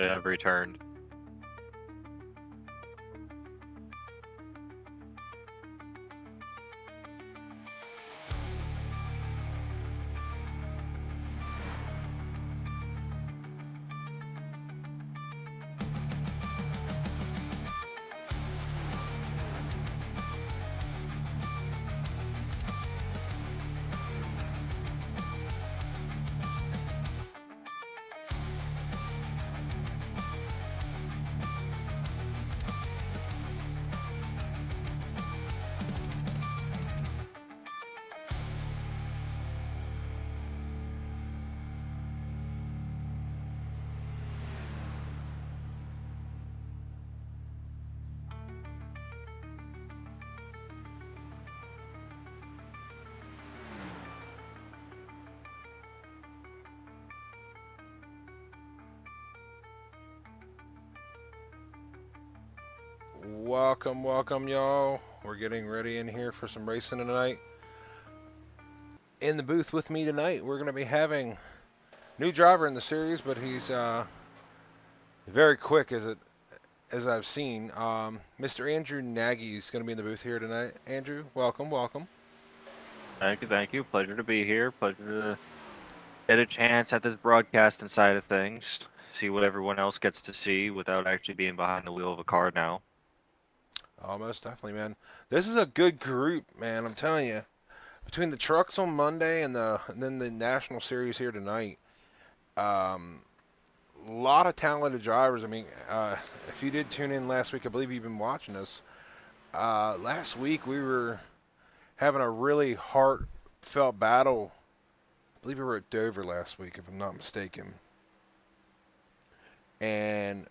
I have returned. Welcome, y'all. We're getting ready in here for some racing tonight. In the booth with me tonight, we're going to be having new driver in the series, but he's very quick as I've seen. Mr. Andrew Nagy is going to be in the booth here tonight. Andrew, welcome. Thank you, thank you. Pleasure to be here. Pleasure to get a chance at this broadcasting side of things. See what everyone else gets to see without actually being behind the wheel of a car now. Most definitely, man. This is a good group, man. I'm telling you. Between the trucks on Monday and then the national series here tonight, um, a lot of talented drivers. I mean, if you did tune in last week, I believe you've been watching us. Last week we were having a really heartfelt battle. I believe we were at Dover last week, if I'm not mistaken. And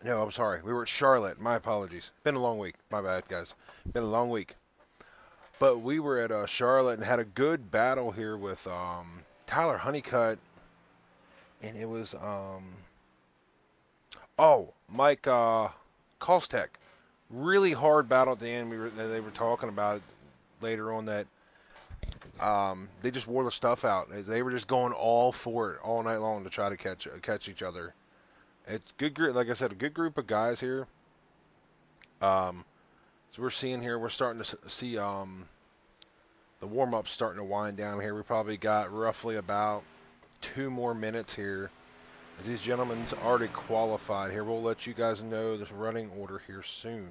no, I'm sorry, we were at Charlotte. My apologies. Been a long week. My bad, guys. Been a long week. But we were at Charlotte and had a good battle here with Tyler Honeycutt, and it was Mike Kostek. Really hard battle at the end. They were talking about later on that they just wore the stuff out. They were just going all for it all night long to try to catch each other. It's good group, like I said, a good group of guys here. So we're seeing here, we're starting to see the warm up's starting to wind down here. We probably got roughly about 2 more minutes here. As these gentlemen's already qualified here, we'll let you guys know this running order here soon.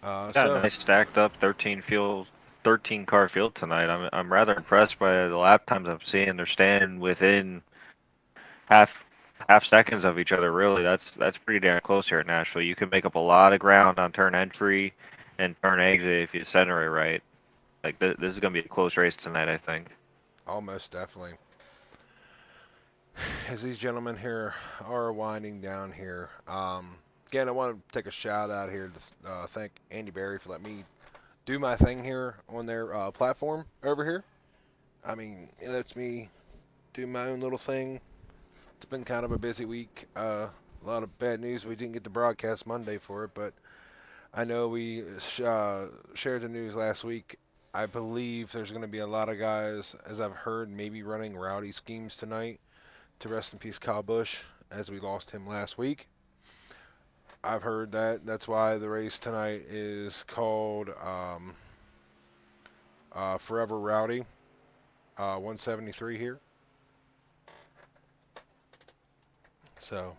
Got a nice stacked up 13 car field tonight. I'm rather impressed by the lap times I'm seeing. They're standing within half seconds of each other. Really, that's pretty damn close here at Nashville. You can make up a lot of ground on turn entry and turn exit if you center it right. Like this is gonna be a close race tonight, I think. Almost definitely. As these gentlemen here are winding down here, again, I want to take a shout out here to thank Andy Berry for letting me do my thing here on their platform over here. I mean, it lets me do my own little thing. It's been kind of a busy week. A lot of bad news. We didn't get the broadcast Monday for it, but I know we shared the news last week. I believe there's going to be a lot of guys, as I've heard, maybe running Rowdy schemes tonight to rest in peace Kyle Busch, as we lost him last week. I've heard that. That's why the race tonight is called Forever Rowdy, 173 here. So,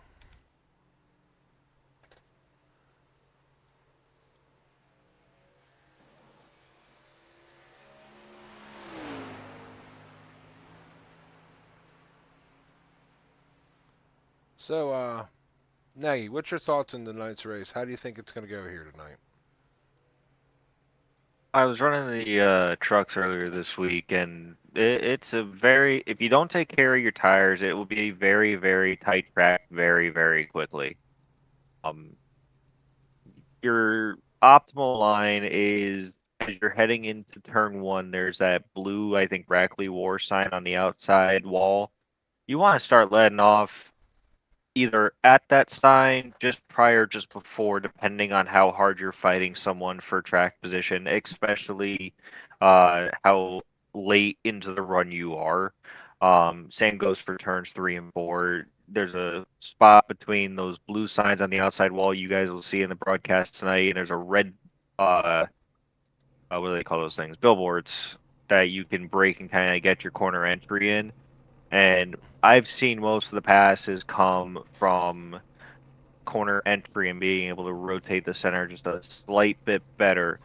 Nagy, what's your thoughts on tonight's race? How do you think it's going to go here tonight? I was running the trucks earlier this week, and it's a very, if you don't take care of your tires, it will be a very, very tight track very, very quickly. Um, your optimal line is as you're heading into turn one, there's that blue, I think, Brackley War sign on the outside wall. You want to start letting off either at that sign, just prior, just before, depending on how hard you're fighting someone for track position, especially how late into the run you are. Same goes for turns 3 and 4. there's a spot between those blue signs on the outside wall you guys will see in the broadcast tonight, and there's a red uh, what do they call those things? Billboards that you can break and kind of get your corner entry in. And I've seen most of the passes come from corner entry and being able to rotate the center just a slight bit better.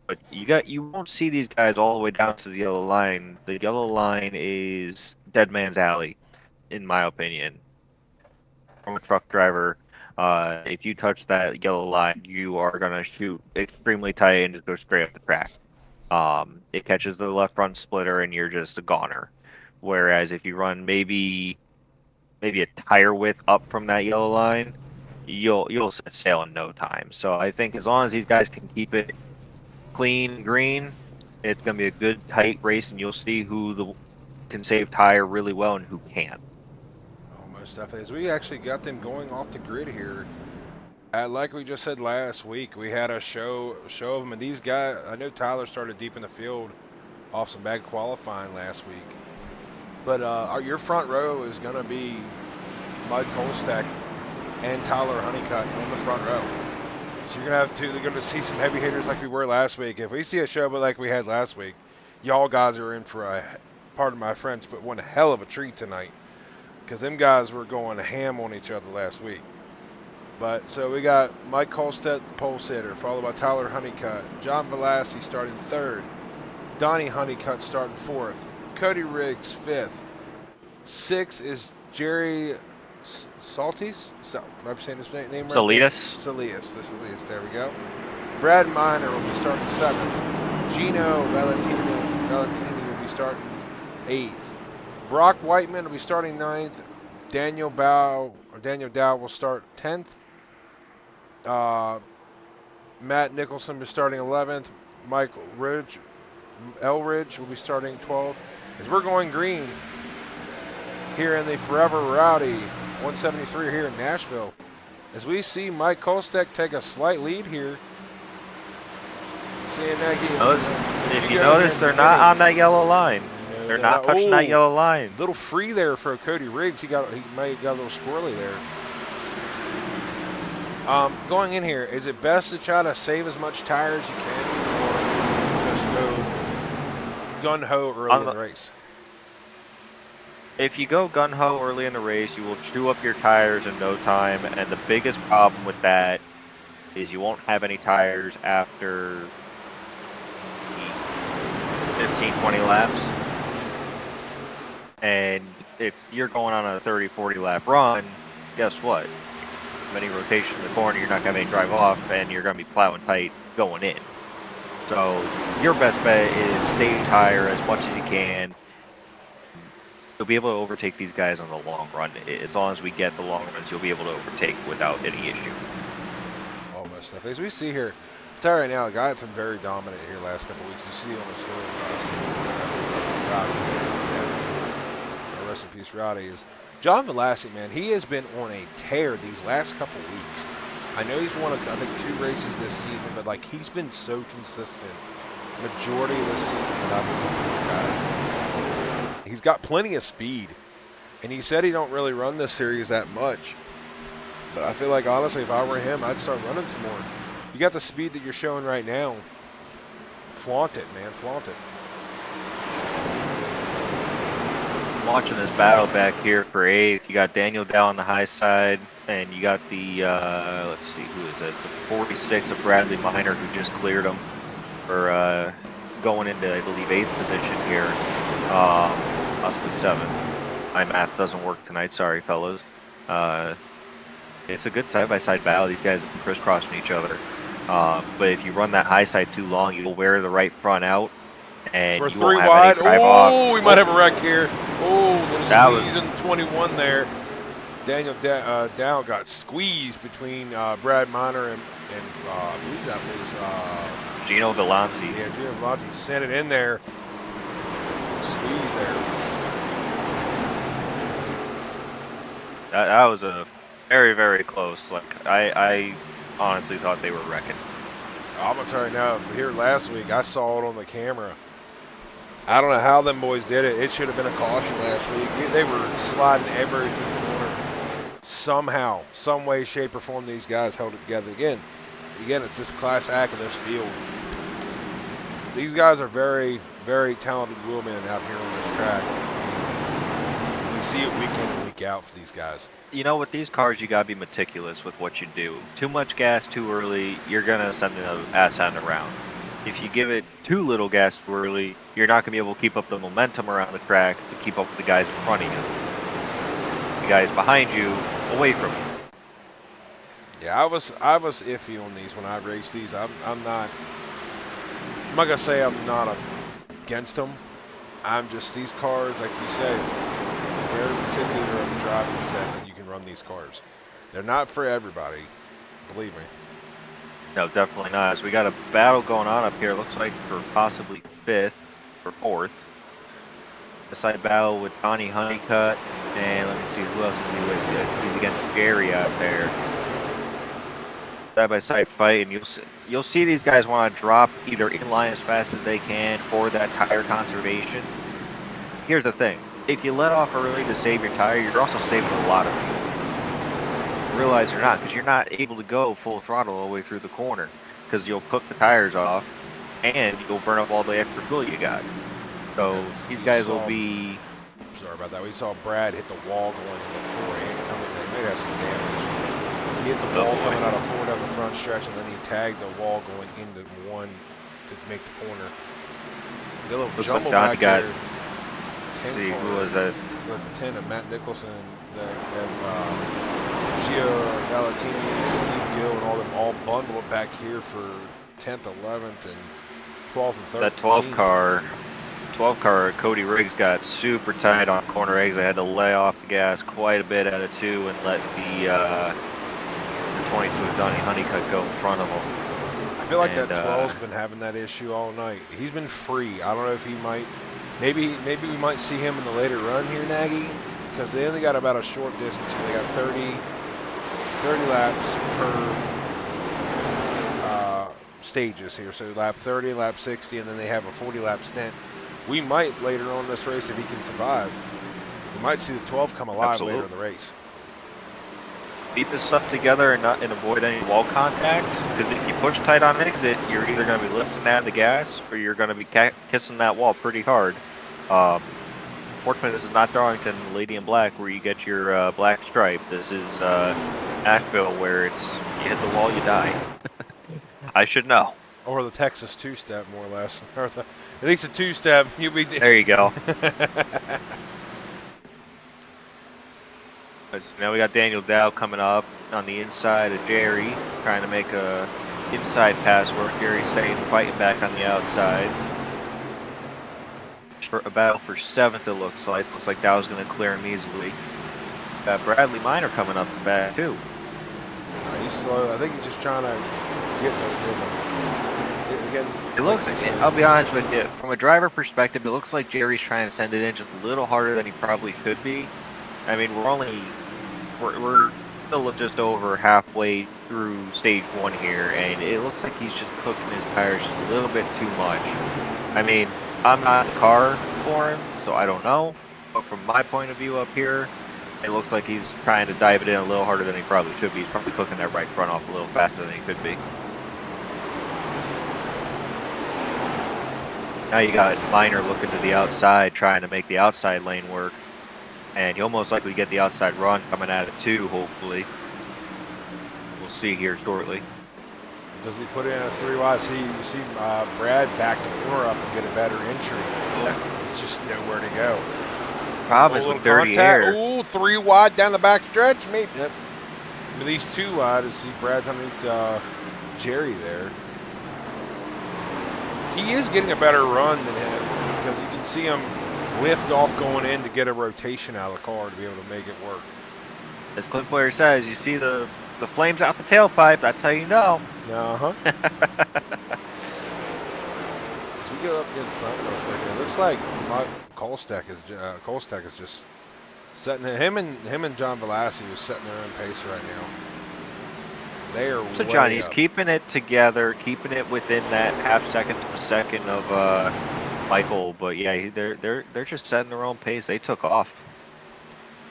But you won't see these guys all the way down to the yellow line. The yellow line is dead man's alley, in my opinion. From a truck driver, if you touch that yellow line, you are gonna shoot extremely tight and just go straight up the track. It catches the left front splitter and you're just a goner. Whereas if you run maybe a tire width up from that yellow line, you'll set sail in no time. So I think as long as these guys can keep it clean and green, it's gonna be a good tight race, and you'll see can save tire really well and who can't. Oh, most definitely. As we actually got them going off the grid here. Like we just said last week, we had a show of them, and these guys. I know Tyler started deep in the field off some bad qualifying last week, but your front row is going to be Mud Colstack and Tyler Honeycutt on the front row. So you're going to have they're going to see some heavy hitters like we were last week. If we see a show but like we had last week, y'all guys are in for pardon my French, but one hell of a treat tonight, because them guys were going ham on each other last week. But so we got Mike Colstead, the pole sitter, followed by Tyler Honeycutt, John Velassi starting third, Donnie Honeycutt starting fourth, Cody Riggs fifth, sixth is Jerry Saltis. Am I saying his name right? Salias. There we go. Brad Miner will be starting seventh. Gino Valentini will be starting eighth. Brock Whiteman will be starting ninth. Daniel Dow will start 10th. Matt Nicholson will be starting 11th. Mike Elridge will be starting 12th. As we're going green here in the Forever Rowdy 173 here in Nashville, as we see Mike Kolstek take a slight lead here. Seeing that if you notice, they're not on that yellow line. They're not touching that yellow line. Little free there for Cody Riggs. He may have got a little squirrely there. Going in here, is it best to try to save as much tire as you can, or just go gun-ho early in the race? If you go gun-ho early in the race, you will chew up your tires in no time, and the biggest problem with that is you won't have any tires after 15, 20 laps. And if you're going on a 30, 40 lap run, guess what? Many rotation in the corner, you're not going to make drive off, and you're going to be plowing tight going in. So your best bet is save tire as much as you can. You'll be able to overtake these guys on the long run. As long as we get the long runs, you'll be able to overtake without any issue. Almost. As we see here, I'll tell you right now, a guy that's been very dominant here last couple weeks. You see on the story, rest in peace, Rowdy, is John Velassi, man. He has been on a tear these last couple weeks. I know he's won, I think, 2 races this season, but like he's been so consistent majority of this season that I've been with these guys. He's got plenty of speed, and he said he don't really run this series that much. But I feel like honestly, if I were him, I'd start running some more. You got the speed that you're showing right now. Flaunt it, man. Flaunt it. Watching this battle back here for 8th, you got Daniel Dow on the high side, and you got the, let's see, who is this? The 46 of Bradley Miner, who just cleared him for going into, I believe, 8th position here, possibly 7th. My math doesn't work tonight, sorry, fellas. It's a good side-by-side battle. These guys are crisscrossing each other. But if you run that high side too long, you'll wear the right front out. And we're you 3 won't have wide. any drive off. We might have a wreck here. That little squeeze in 21 there. Daniel Dow got squeezed between Brad Miner and I believe that was Gino Villanti. Yeah, Gino Villanti sent it in there. Squeeze there. That was a very, very close. Like I honestly thought they were wrecking. I'm gonna tell you now. Here last week, I saw it on the camera. I don't know how them boys did it. It should have been a caution last week. They were sliding every corner. somehow, some way, shape, or form, these guys held it together. Again, it's this class act of this field. These guys are very, very talented wheelmen out here on this track. We see it week in and week out for these guys. You know, with these cars, you gotta be meticulous with what you do. Too much gas too early, you're gonna send an ass end around. If you give it too little gas too early, you're not gonna be able to keep up the momentum around the track to keep up with the guys in front of you. The guys behind you, away from you. Yeah, I was iffy on these when I raced these. I'm not gonna say I'm not against them. I'm just, these cars, like you say, very particular on the driving set that you can run these cars. They're not for everybody, believe me. No, definitely not. As we got a battle going on up here, looks like for possibly 5th or 4th. A side battle with Donnie Honeycutt, and let me see, who else is he with? He's against Gary out there. Side by side fight, and you'll see these guys want to drop either in line as fast as they can for that tire conservation. Here's the thing: if you let off early to save your tire, you're also saving a lot of fuel. Realize you're not, because you're not able to go full throttle all the way through the corner, because you'll cook the tires off, and you'll burn up all the extra fuel you got. So these guys will be. Sorry about that. We saw Brad hit the wall going in the forehand coming. They may have some damage. He hit the wall coming out of Ford on the front stretch, and then he tagged the wall going into one to make the corner. A little Looks jumble like Don back got. there. Let's see, who was that? With the 10 of Matt Nicholson and Gio Galatini, Steve Gill, and all them all bundled back here for 10th, 11th, and 12th and 13th. That 12 car, Cody Riggs got super tight on corner exit. I had to lay off the gas quite a bit out of 2 and let the 22 of Donnie Honeycutt go in front of him. I feel like that 12's been having that issue all night. He's been free. I don't know if he might. Maybe we might see him in the later run here, Nagy, because they only got about a short distance here. They got 30 laps per stages here. So lap 30, lap 60, and then they have a 40 lap stint. We might later on in this race, if he can survive, we might see the 12 come alive. Absolutely. Later in the race. Keep this stuff together and avoid any wall contact, because if you push tight on exit, you're either going to be lifting out of the gas or you're going to be kissing that wall pretty hard. Fortunately, this is not Darlington, Lady in Black, where you get your black stripe. This is Nashville, where it's you hit the wall, you die. I should know. Or the Texas two-step, more or less. Or at least a two-step. You'll be. There you go. Now we got Daniel Dow coming up on the inside of Jerry, trying to make a inside pass work. Jerry staying fighting back on the outside. For a battle for 7th, it looks like. Looks like Dow's going to clear him easily. Got Bradley Minor coming up the back too. He's slow. I think he's just trying to get the rhythm. Again, it looks like, I'll be honest with you, from a driver perspective, it looks like Jerry's trying to send it in just a little harder than he probably could be. I mean, we're still just over halfway through stage 1 here, and it looks like he's just cooking his tires just a little bit too much. I mean, I'm not in the car for him, so I don't know. But from my point of view up here, it looks like he's trying to dive it in a little harder than he probably should be. He's probably cooking that right front off a little faster than he could be. Now you got Minor looking to the outside, trying to make the outside lane work. And you'll most likely get the outside run coming out of 2, hopefully. We'll see here shortly. Does he put in a 3 wide? You see Brad back the corner up and get a better entry. Yeah. It's just nowhere to go. Problem is with dirty air. Ooh, 3 wide down the back stretch. Maybe yep. At least 2 wide to see Brad's underneath Jerry there. He is getting a better run than him because you can see him lift off going in to get a rotation out of the car to be able to make it work. As Cliff Boyer says, you see the flames out the tailpipe, that's how you know. Uh-huh. As we go up in front real quick, it looks like Kolstek is just setting him and John Velasquez is setting their own pace right now. They are so John, he's keeping it together, keeping it within that half second to a second of Michael, but yeah, they're just setting their own pace. They took off.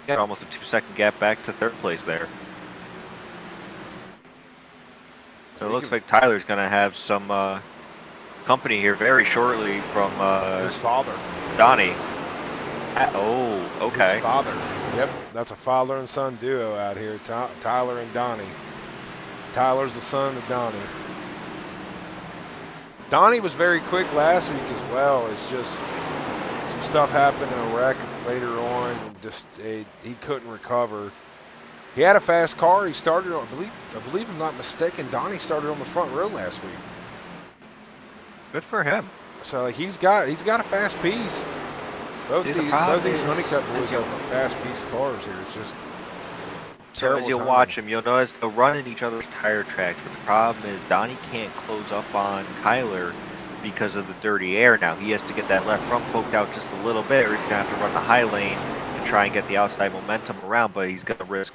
got almost a 2-second gap back to third place there. It looks like Tyler's going to have some company here very shortly from his father, Donnie. Oh, okay. His father. Yep, that's a father and son duo out here, Tyler and Donnie. Tyler's the son of Donnie. Donnie was very quick last week as well. It's just some stuff happened in a wreck later on, and just he couldn't recover. He had a fast car. He started on, I believe I'm not mistaken, Donnie started on the front row last week. Good for him. So like he's got a fast piece. Both these Honeycutt boys have a fast piece of cars here. It's just so as you watch them, you'll notice they'll run in each other's tire tracks. But the problem is Donnie can't close up on Tyler because of the dirty air. Now he has to get that left front poked out just a little bit, or he's gonna have to run the high lane and try and get the outside momentum around. But he's gonna risk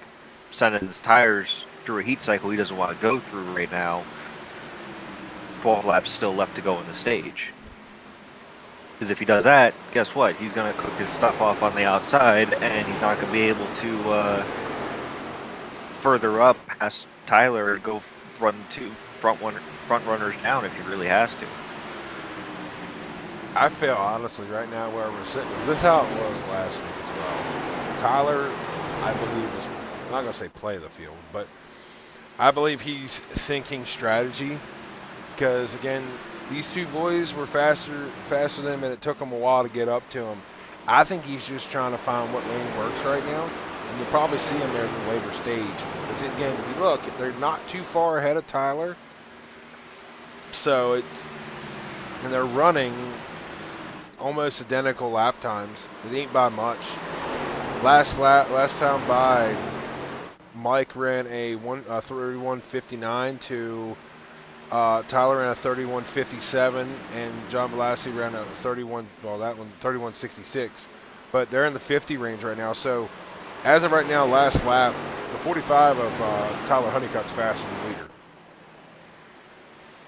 sending his tires through a heat cycle he doesn't want to go through right now. 12 laps still left to go in the stage. Because if he does that, guess what? He's going to cook his stuff off on the outside, and he's not going to be able to further up past Tyler and go run two front runners down if he really has to. I feel honestly right now where we're sitting, this is how it was last week as well. Tyler, I believe, is, I'm not going to say play the field, but I believe he's thinking strategy. Because again, these two boys were faster than him, and it took him a while to get up to him. I think he's just trying to find what lane works right now, and you'll probably see him there in the later stage. Because again, if you look, they're not too far ahead of Tyler, so and they're running almost identical lap times. It ain't by much. Last time by, Mike ran a 31:59 to. Tyler ran a 31:57, and John Balassi ran a 31:66. But they're in the 50 range right now. So, as of right now, last lap, the 45 of Tyler Honeycutt's faster than the leader.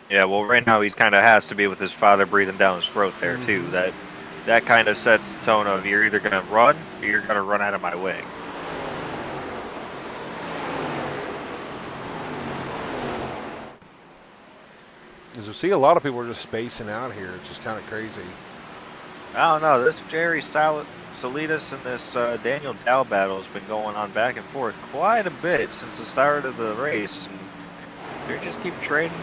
Yeah, well, right now he kind of has to be with his father breathing down his throat there, too. That kind of sets the tone of you're either going to run or you're going to run out of my way. As we see, a lot of people are just spacing out here. It's just kind of crazy. I don't know. This Jerry Salinas and this Daniel Dow battle has been going on back and forth quite a bit since the start of the race. And they just keep trading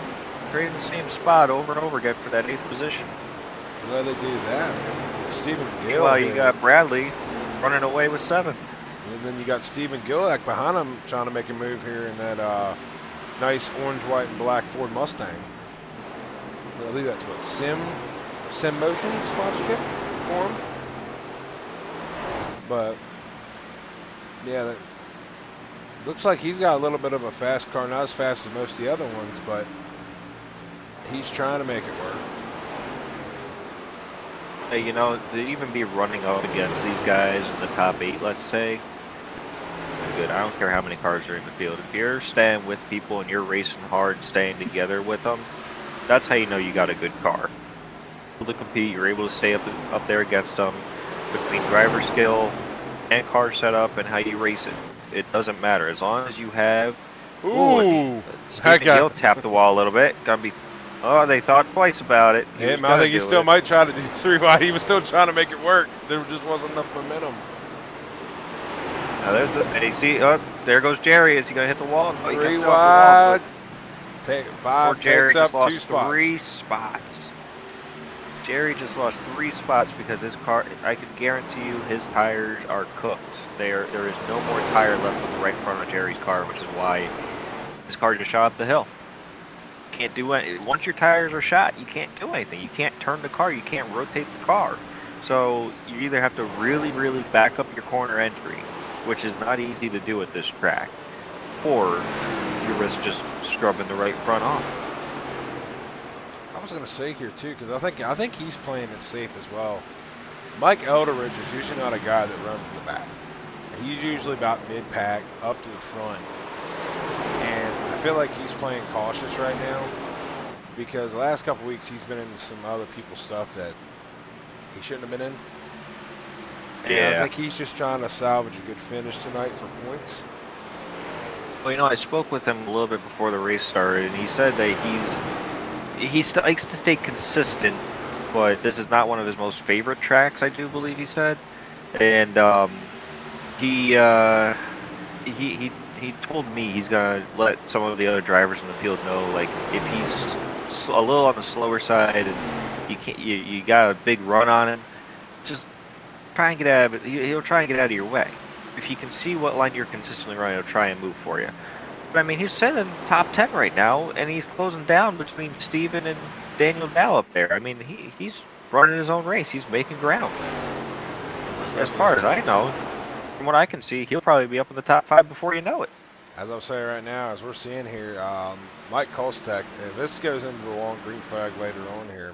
the same spot over and over again for that 8th position. Well, they do that. Stephen Gill. Well, you got Bradley running away with 7th. And then you got Stephen Gillak behind him trying to make a move here in that nice orange, white, and black Ford Mustang. I believe that's what Sim Motion sponsorship for him. But yeah, that looks like he's got a little bit of a fast car, not as fast as most of the other ones, but he's trying to make it work. Hey, you know, to even be running up against these guys in the top 8, let's say, good. I don't care how many cars are in the field. If you're staying with people and you're racing hard, staying together with them, that's how you know you got a good car. You're able to compete, you're able to stay up there against them. Between driver skill and car setup and how you race it, it doesn't matter as long as you have. Ooh, Stephen Gill tapped the wall a little bit. Gonna be. Oh, they thought twice about it. I think he still might try to do 3 wide. He was still trying to make it work. There just wasn't enough momentum. Now there's the. And you see, there goes Jerry. Is he gonna hit the wall? No, 3 wide. Take 5. Jerry just lost 2 spots. 3 spots. Jerry just lost 3 spots because his car, I can guarantee you his tires are cooked. There is no more tire left on the right front of Jerry's car, which is why his car just shot up the hill. Can't do anything. Once your tires are shot, you can't do anything. You can't turn the car. You can't rotate the car. So you either have to really, really back up your corner entry, which is not easy to do at this track, or you risk just scrubbing the right front off. I was going to say here too, because I think he's playing it safe as well. Mike Elderidge is usually not a guy that runs in the back. He's usually about mid-pack up to the front, and I feel like he's playing cautious right now because the last couple weeks he's been in some other people's stuff that he shouldn't have been in. And I Yeah. think he's just trying to salvage a good finish tonight for points. Well, I spoke with him a little bit before the race started, and he said that he likes to stay consistent, but this is not one of his most favorite tracks, I do believe he said. And he uh, he told me he's gonna let some of the other drivers in the field know, like if he's a little on the slower side and you got a big run on him, just try and get out of it. He'll try and get out of your way. If he can see what line you're consistently running, he'll try and move for you. But I mean, he's sitting top 10 right now, and he's closing down between Steven and Daniel Dow up there. I mean, he's running his own race. He's making ground. As far as I know, from what I can see, he'll probably be up in the top 5 before you know it. As I'm saying right now, as we're seeing here, Mike Kostek, if this goes into the long green flag later on here,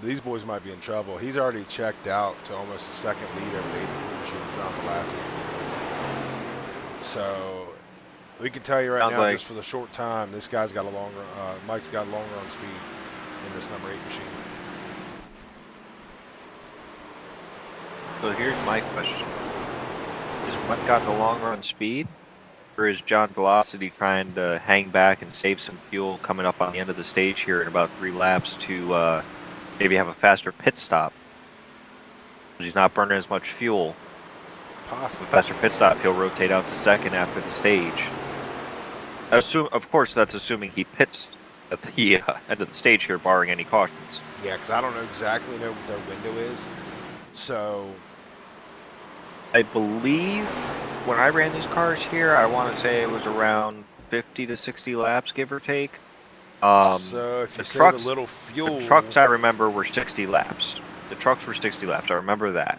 these boys might be in trouble. He's already checked out to almost a second lead over the 84 machine, John Velasquez. So we can tell you right now, just for the short time, this guy's got a long run. Mike's got a long run speed in this number 8 machine. So here's my question: is Mike got the long run speed, or is John Velocity trying to hang back and save some fuel coming up on the end of the stage here in about 3 laps to maybe have a faster pit stop? He's not burning as much fuel. Possibly. With a faster pit stop, he'll rotate out to second after the stage. Of course, that's assuming he pits at the end of the stage here, barring any cautions. Yeah, because I don't exactly know what their window is. So I believe when I ran these cars here, I want to say it was around 50 to 60 laps, give or take. So if you save a little fuel, the trucks I remember were 60 laps. The trucks were 60 laps. I remember that.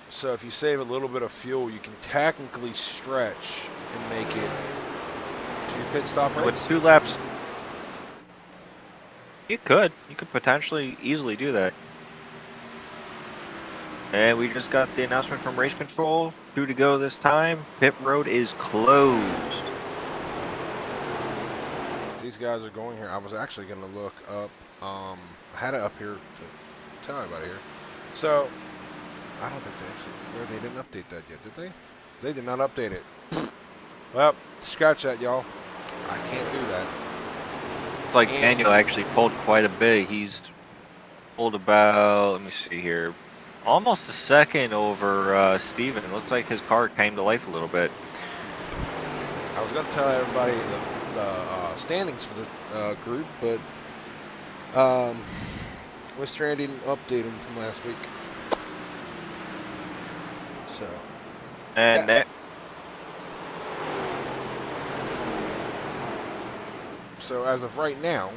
So if you save a little bit of fuel, you can technically stretch and make it to your pit stop race. With 2 laps, you could potentially easily do that. And we just got the announcement from race control. 2 to go this time. Pit road is closed. These guys are going here. I was actually going to look up. I had it up here to tell everybody here. So I don't think they didn't update that yet, did they? They did not update it. Well, scratch that, y'all. I can't do that. It's like Daniel actually pulled quite a bit. He's pulled about, let me see here, almost a second over Steven. It looks like his car came to life a little bit. I was going to tell everybody the standings for this group, but Mr. Andy didn't update them from last week. So. And yeah. So as of right now.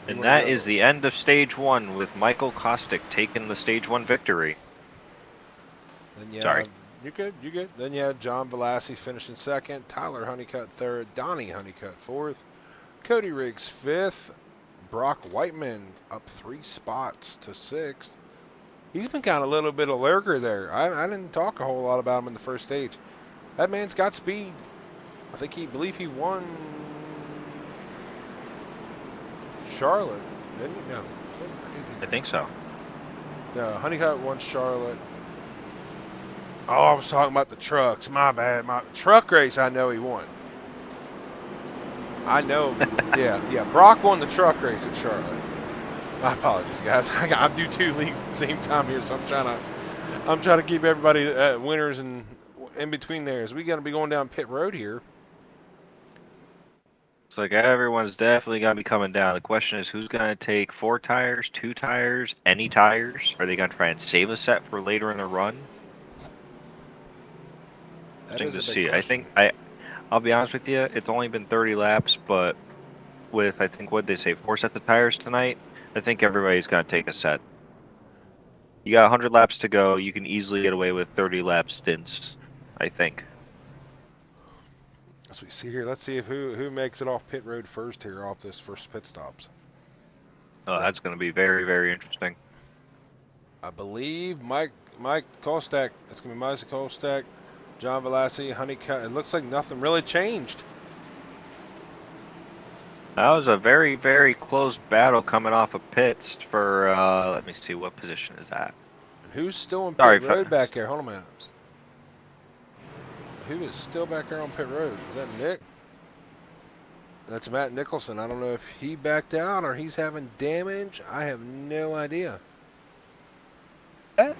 And that is the end of stage 1 with Michael Kostick taking the stage 1 victory. Then Sorry. You're good. Then you had John Velasquez finishing second, Tyler Honeycutt third, Donnie Honeycutt fourth, Cody Riggs fifth, Brock Whiteman up 3 spots to sixth. He's been kind of a little bit of lurker there. I didn't talk a whole lot about him in the first stage. That man's got speed. I believe he won Charlotte, didn't he? No. I think so. No, Honeycutt won Charlotte. Oh, I was talking about the trucks. My bad. My truck race, I know he won. I know. yeah. Brock won the truck race at Charlotte. My apologies, guys. I do 2 leagues at the same time here, so I'm trying to keep everybody winners and in between there. As we got to be going down pit road here. It's like everyone's definitely going to be coming down. The question is, who's going to take 4 tires, 2 tires, any tires? Are they going to try and save a set for later in the run? Interesting to see. I think I'll be honest with you. It's only been 30 laps, but with I think what they say 4 sets of tires tonight, I think everybody's going to take a set. You got 100 laps to go. You can easily get away with 30 lap stints, I think. As we see here, let's see if who makes it off pit road first here off this first pit stops. Oh, that's going to be very, very interesting. I believe Mike Kostek. It's going to be Mike Kostek, John Velasquez, Honeycutt. It looks like nothing really changed. That was a very, very close battle coming off of pits for, let me see, what position is that? Who's still in Sorry, pit road back there? Hold on a minute. folks. Who is still back there on pit road? Is that Nick? That's Matt Nicholson. I don't know if he backed out or he's having damage. I have no idea. I'm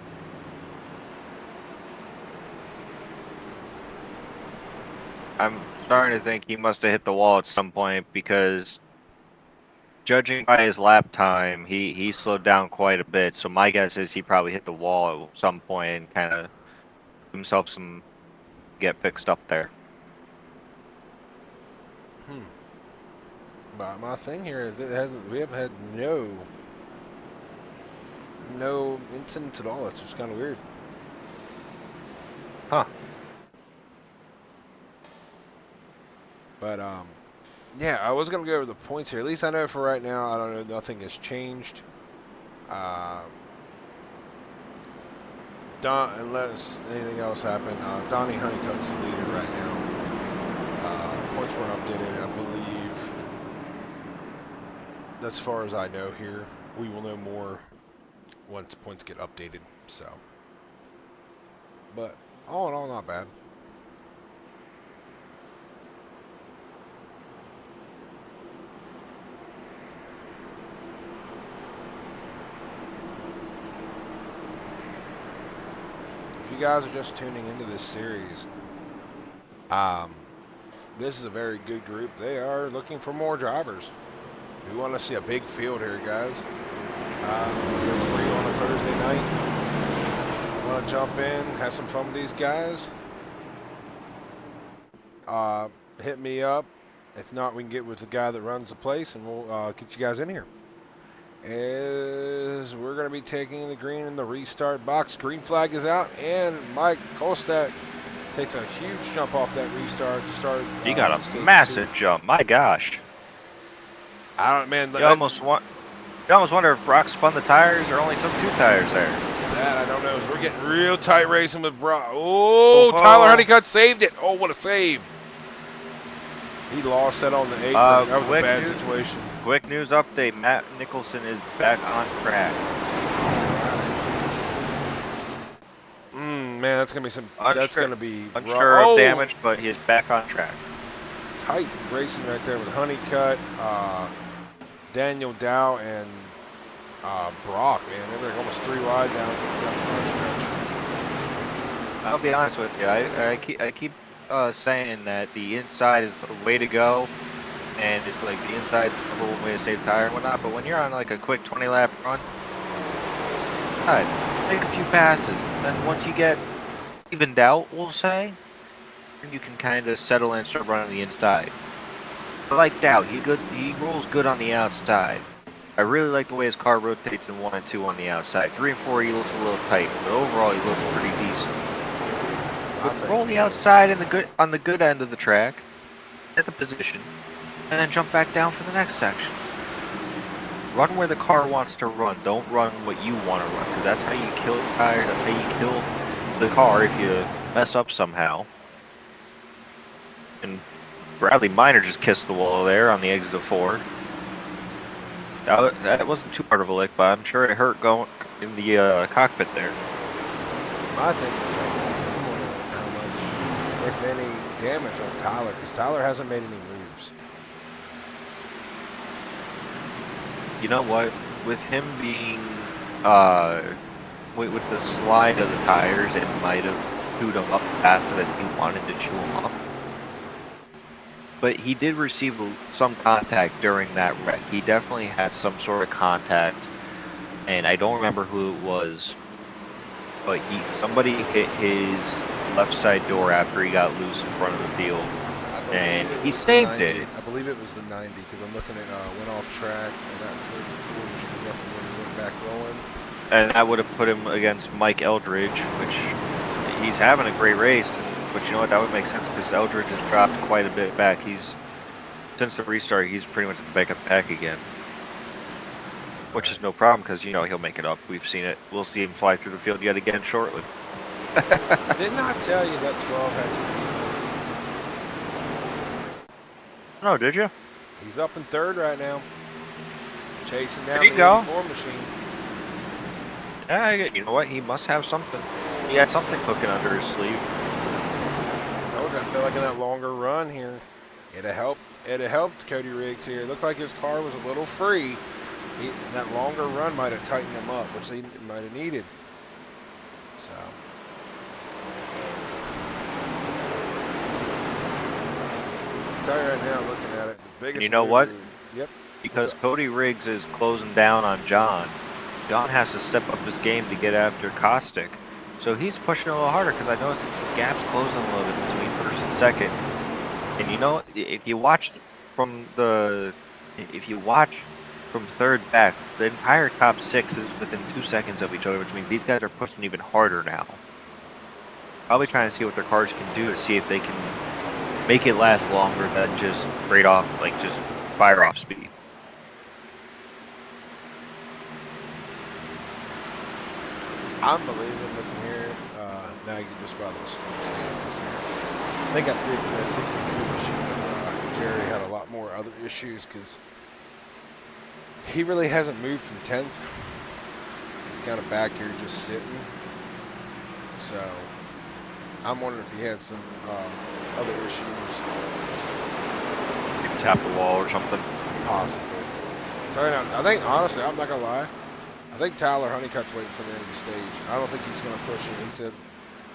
starting to think he must have hit the wall at some point because, judging by his lap time, he slowed down quite a bit. So my guess is he probably hit the wall at some point and kind of himself some get fixed up there. But my thing here is we have had no incidents at all. It's just kind of weird. Huh. But yeah, I was gonna go over the points here. At least I know for right now. I don't know. Nothing has changed. Unless anything else happened, Donnie Honeycutt's the leader right now. Points weren't updated, I believe. As far as I know here, we will know more once points get updated. So, but all in all, not bad. If you guys are just tuning into this series, this is a very good group. They are looking for more drivers. We want to see a big field here, guys. We're free on a Thursday night. Want to jump in, have some fun with these guys? Hit me up. If not, we can get with the guy that runs the place, and we'll get you guys in here. As we're going to be taking the green in the restart box. Green flag is out, and Mike Kolstad takes a huge jump off that restart to start. He got a massive jump. My gosh. I don't, man. You almost wonder if Brock spun the tires or only took 2 tires there. That I don't know. We're getting real tight racing with Brock. Oh, Tyler Honeycutt saved it. Oh, what a save. He lost that on the 8th. That was a bad situation. Quick news update. Matt Nicholson is back on track. Man, that's going to be some. That's going to be unsure of damage, but he's back on track. Tight racing right there with Honeycutt, Daniel Dow, and Brock, man. They're like almost 3 wide down the stretch. I'll be honest with you. I keep saying that the inside is the way to go, and it's like the inside is the number one way to save tire and whatnot. But when you're on like a quick 20-lap run, take a few passes. Then once you get evened out, we'll say, you can kind of settle in and start running the inside. I like Dow. He rolls good on the outside. I really like the way his car rotates in 1 and 2 on the outside. 3 and 4, he looks a little tight, but overall he looks pretty decent. But roll the outside on the good end of the track, at the position, and then jump back down for the next section. Run where the car wants to run. Don't run what you want to run, because that's how you kill the tire. That's how you kill the car if you mess up somehow. And Bradley Minor just kissed the wall there on the exit of 4. That wasn't too hard of a lick, but I'm sure it hurt going in the cockpit there. My thing is right now, how much, if any, damage on Tyler, because Tyler hasn't made any moves. You know what? With him being, with the slide of the tires, it might have chewed him up faster than he wanted to chew him up. But he did receive some contact during that wreck. He definitely had some sort of contact, and I don't remember who it was, but somebody hit his left side door after he got loose in front of the field, and he saved it. I believe it was the 90, because I'm looking at went off track, and that 34 was roughly when he went back rolling. And I would have put him against Mike Eldridge, which he's having a great race. But you know what? That would make sense because Eldridge has dropped quite a bit back. Since the restart, he's pretty much back up back again. Which is no problem because, you know, he'll make it up. We've seen it. We'll see him fly through the field yet again shortly. Didn't I tell you that 12 had some? No, did you? He's up in 3rd right now. Chasing down the the 84 machine. You know what? He must have something. He had something cooking under his sleeve. I told you, I feel like in that longer run here, it'd have helped. It'd have helped Cody Riggs here. It looked like his car was a little free. That longer run might have tightened him up, which he might have needed. So. I'll tell you right now, looking at it, the biggest. And you know what? Yep. Because Cody Riggs is closing down on John. John has to step up his game to get after Caustic. So he's pushing a little harder because I noticed the gap's closing a little bit between first and second. And you know, if you watch from third back, the entire top six is within 2 seconds of each other, which means these guys are pushing even harder now. Probably trying to see what their cars can do to see if they can make it last longer than just straight off, like just fire off speed. Unbelievable looking here. Now you can just about to standings here. I think after the 63 machine, Jerry had a lot more other issues because he really hasn't moved from 10th. He's kind of back here just sitting. So I'm wondering if he had some other issues. Maybe tap the wall or something. Possibly. So, I think, honestly, I'm not going to lie. I think Tyler Honeycutt's waiting for the end of the stage. I don't think he's going to push it. He said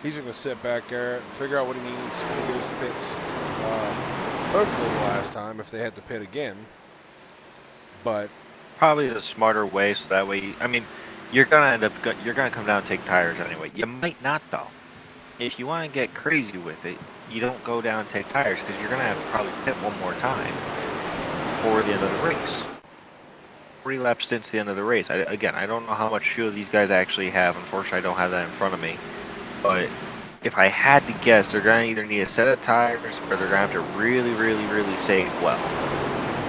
he's going to sit back there and figure out what he needs when he goes to pits. Hopefully the last time if they had to pit again. But probably the smarter way, so that way, I mean, you're going to come down and take tires anyway. You might not, though. If you want to get crazy with it, you don't go down and take tires because you're going to have to probably pit one more time before the end of the race. 3-lap stints to the end of the race. Again, I don't know how much fuel these guys actually have. Unfortunately, I don't have that in front of me. But if I had to guess, they're going to either need a set of tires or they're going to have to really, really, really save well. I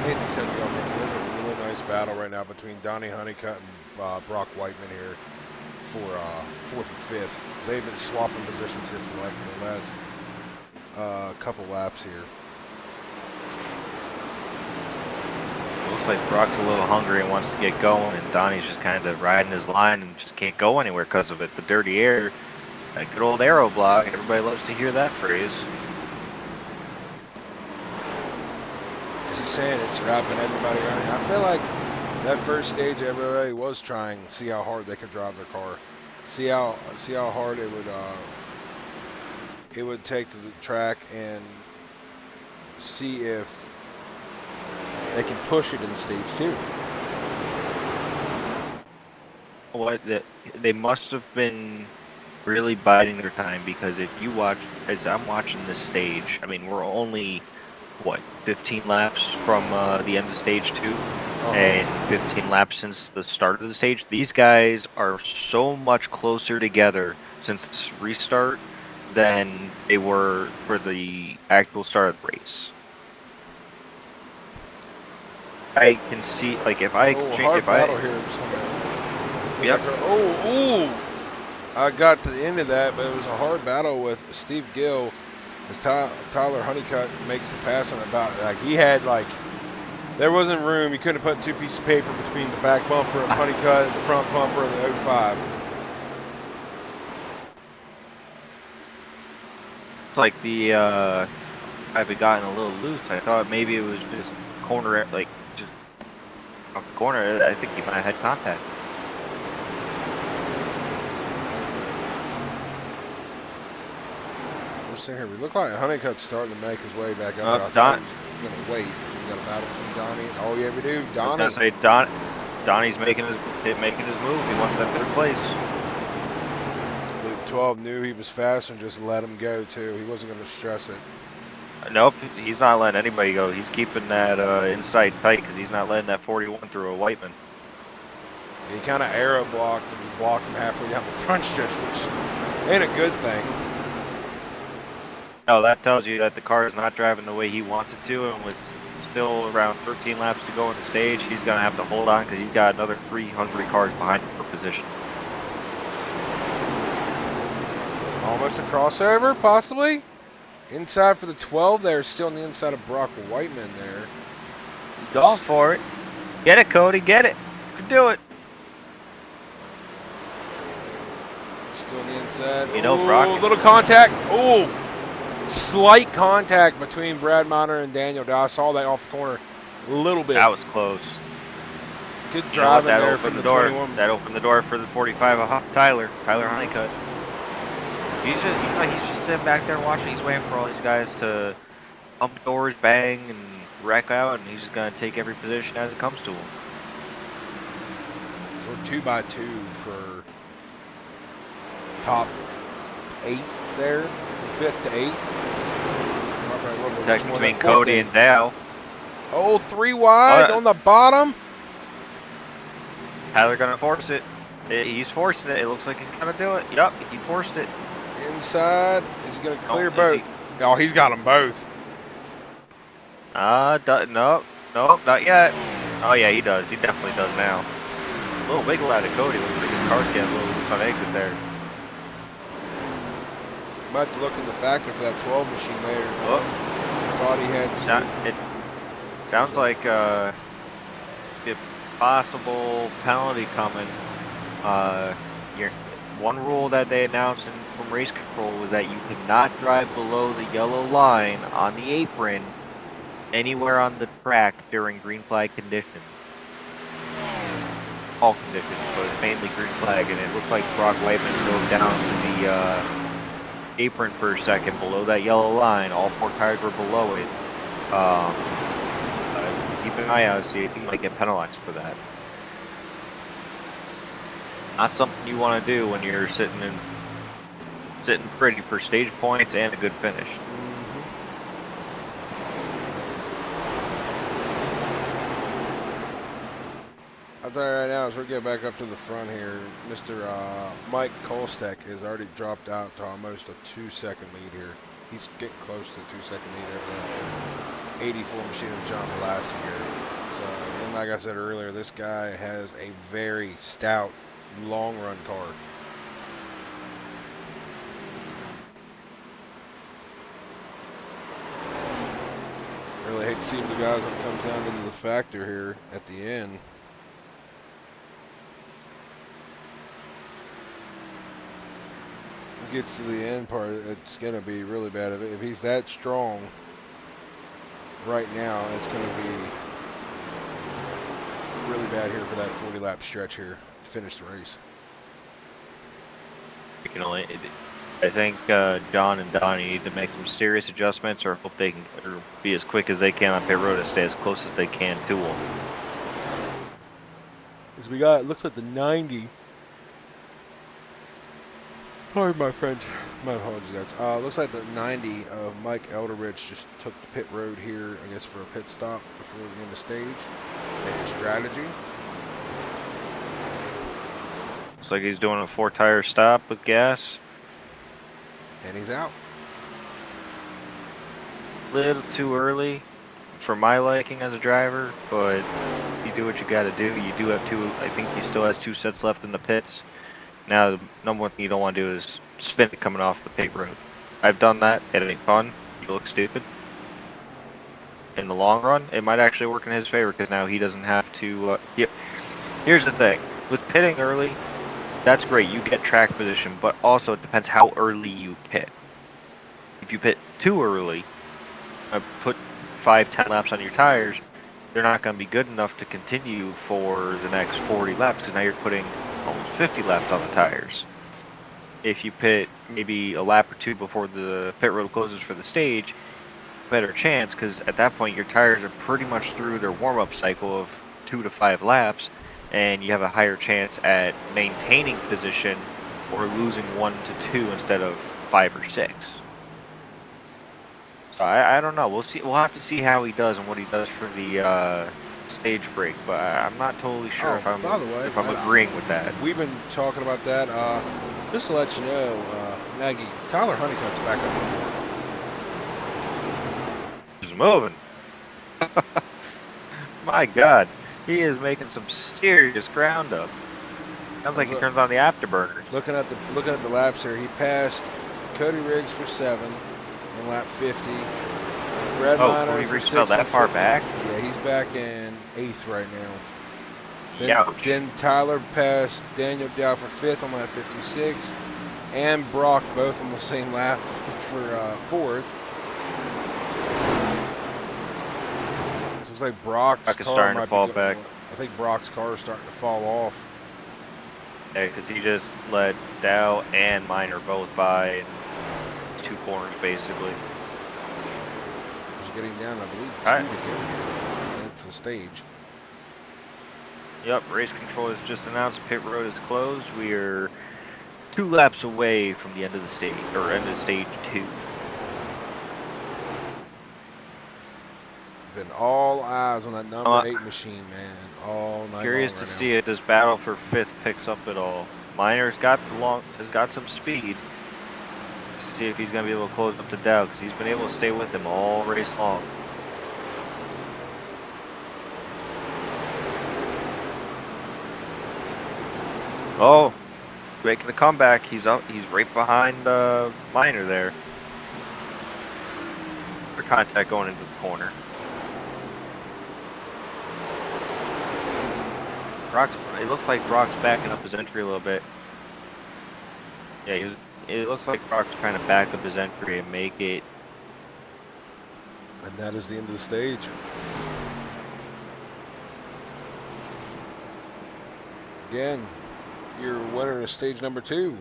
hate to cut you off. There's a really nice battle right now between Donnie Honeycutt and Brock Whiteman here for 4th and 5th. They've been swapping positions here for like the last couple laps here. Looks like Brock's a little hungry and wants to get going, and Donnie's just kind of riding his line and just can't go anywhere because of it. The dirty air, that good old aero block. Everybody loves to hear that phrase. As he's saying, it's wrapping everybody around. I feel like that first stage, everybody was trying to see how hard they could drive their car, see how hard it would take to the track, and see if they can push it in stage 2. What they must have been really biding their time, because if you watch, as I'm watching this stage, I mean, we're only, what, 15 laps from the end of stage 2, and 15 laps since the start of the stage. These guys are so much closer together since this restart than they were for the actual start of the race. I can see, like, if I battle here. Yep. I got to the end of that, but it was a hard battle with Steve Gill as Tyler Honeycutt makes the pass on about it. Like, he had, like, there wasn't room. He couldn't put 2 pieces of paper between the back bumper of Honeycutt and the front bumper of the 05. Like the I've been gotten a little loose. I thought maybe it was just corner, like just off the corner. I think he might have had contact. We're sitting here. We look like Honeycutt's starting to make his way back up. I Don, he's gonna wait. We got a battle from Donnie. Oh yeah, we do. Donnie. I was gonna say Donnie's making his move. He wants that third place. 12 knew he was fast and just let him go too. He wasn't going to stress it. Nope, he's not letting anybody go. He's keeping that inside tight because he's not letting that 41 through a Whiteman. He kind of aero blocked and blocked him halfway down the front stretch, which ain't a good thing. No, that tells you that the car is not driving the way he wants it to, and with still around 13 laps to go on the stage, he's going to have to hold on because he's got another 3 hungry cars behind him for position. Almost a crossover, possibly. Inside for the 12 there, still on the inside of Brock Whiteman there. He's going for it. Get it, Cody, get it. You can do it. Still on the inside. You know, Oh, Brock. little contact. Oh, slight contact between Brad Miner and Daniel Dow. I saw that off the corner a little bit. That was close. Good You know what? driving That there opened from the the door. 21. That opened the door for the 45 of Tyler Honeycutt. He's just sitting back there watching. He's waiting for all these guys to pump doors, bang, and wreck out, and he's just gonna take every position as it comes to him. We're 2x2 for top 8 there, from 5th to 8th. Protection between Cody and Dow. Oh, 3 wide on the bottom. Tyler gonna force it. He's forcing it. It looks like he's gonna do it. Yup, he forced it. Inside. Is he gonna clear both? Oh, he's got them both. Nope, not yet. Oh yeah, he does. He definitely does now. A little wiggle out of Cody. Looks like his car's getting a little loose on exit there. Might have to look in the factory for that 12 machine later. Oh. Thought he had. It sounds like a possible penalty coming. One rule that they announced from race control was that you could not drive below the yellow line on the apron anywhere on the track during green flag conditions. All conditions, but it's mainly green flag, and it looked like Brock Whiteman drove down to the apron for a second below that yellow line. All 4 tires were below it. Keep an eye out, see if you might get penalized for that. Not something you want to do when you're sitting pretty for stage points and a good finish. I'll tell you right now, as we're getting back up to the front here, Mr. Mike Kolstek has already dropped out to almost a 2-second lead here. He's getting close to a 2-second lead over that 84 machine of John Velasquez here. So, and like I said earlier, this guy has a very stout, long-run car. Really hate to see the guys when it comes down into the factor here at the end. Gets to the end part, it's going to be really bad. If he's that strong right now, it's going to be really bad here for that 40-lap stretch here to finish the race. I think John and Donnie need to make some serious adjustments, or hope they can be as quick as they can on pit road and stay as close as they can to them. As we got, it looks like the 90. Pardon my French. My apologies, guys. Looks like the 90 of Mike Elderich just took the pit road here, I guess, for a pit stop before the end of stage. Maybe strategy. Looks like he's doing a 4-tire stop with gas. And he's out. Little too early for my liking as a driver, but you do what you got to do. You do have 2. I think he still has 2 sets left in the pits. Now, the number one thing you don't want to do is spin it coming off the pit road. I've done that. It ain't fun. You look stupid. In the long run, it might actually work in his favor because now he doesn't have to. Here's the thing. With pitting early, that's great. You get track position, but also it depends how early you pit. If you pit too early, put 5-10 laps on your tires, they're not going to be good enough to continue for the next 40 laps because now you're putting almost 50 laps on the tires. If you pit maybe a lap or 2 before the pit road closes for the stage, better chance because at that point your tires are pretty much through their warm-up cycle of 2 to 5 laps, and you have a higher chance at maintaining position or losing 1 to 2 instead of 5 or 6. So I don't know. We'll see. We'll have to see how he does and what he does for the stage break, but I'm not totally sure if I'm agreeing with that. We've been talking about that. Just to let you know, Maggie, Tyler Honeycutt's back up. He's moving. My God, he is making some serious ground up. Sounds like he turns on the afterburner. Looking at the laps here, he passed Cody Riggs for 7th on lap 50. Brad Miner Cody Riggs fell that far back? Yeah, he's back in 8th right now. Then Ouch. Tyler passed Daniel Dow for 5th on lap 56. and Brock both on the same lap for fourth. It looks like Brock's Brock is car starting to might be fall going. back. I think Brock's car is starting to fall off. Yeah, because he just let Dow and Miner both by in 2 corners, basically. He's getting down, I believe, All two right. to go here for the stage. Yep, race control has just announced pit road is closed. We are 2 laps away from the end of the stage, or end of stage 2. Been all eyes on that number 8 machine, man, all night Curious long to right see if this battle for 5th picks up at all. Miner's has got some speed. To see if he's going to be able to close up to Dow, because he's been able to stay with him all race long. Oh, making a comeback. He's up. He's right behind Miner there. For contact going into the corner. It looks like Brock's backing up his entry a little bit. Yeah, it looks like Brock's trying to back up his entry and make it. And that is the end of the stage. Again, your winner is stage number 2,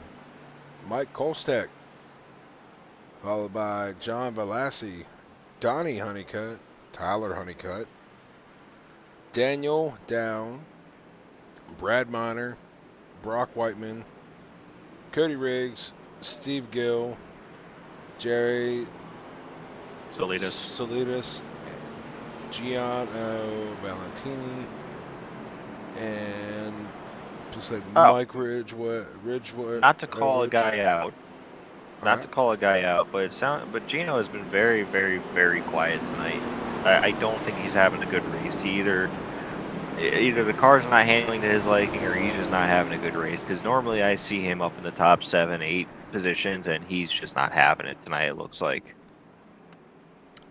Mike Kolstek, followed by John Velassi, Donnie Honeycutt, Tyler Honeycutt, Daniel Down, Brad Miner, Brock Whiteman, Cody Riggs, Steve Gill, Jerry Solitas, Gianno Valentini, and just like Mike Ridgewood. Not to call a guy out. Not right. to call a guy out, but Gino has been very, very, very quiet tonight. I don't think he's having a good race. Either the car's not handling to his liking, or he's just not having a good race. Because normally I see him up in the top 7, 8 positions, and he's just not having it tonight. It looks like.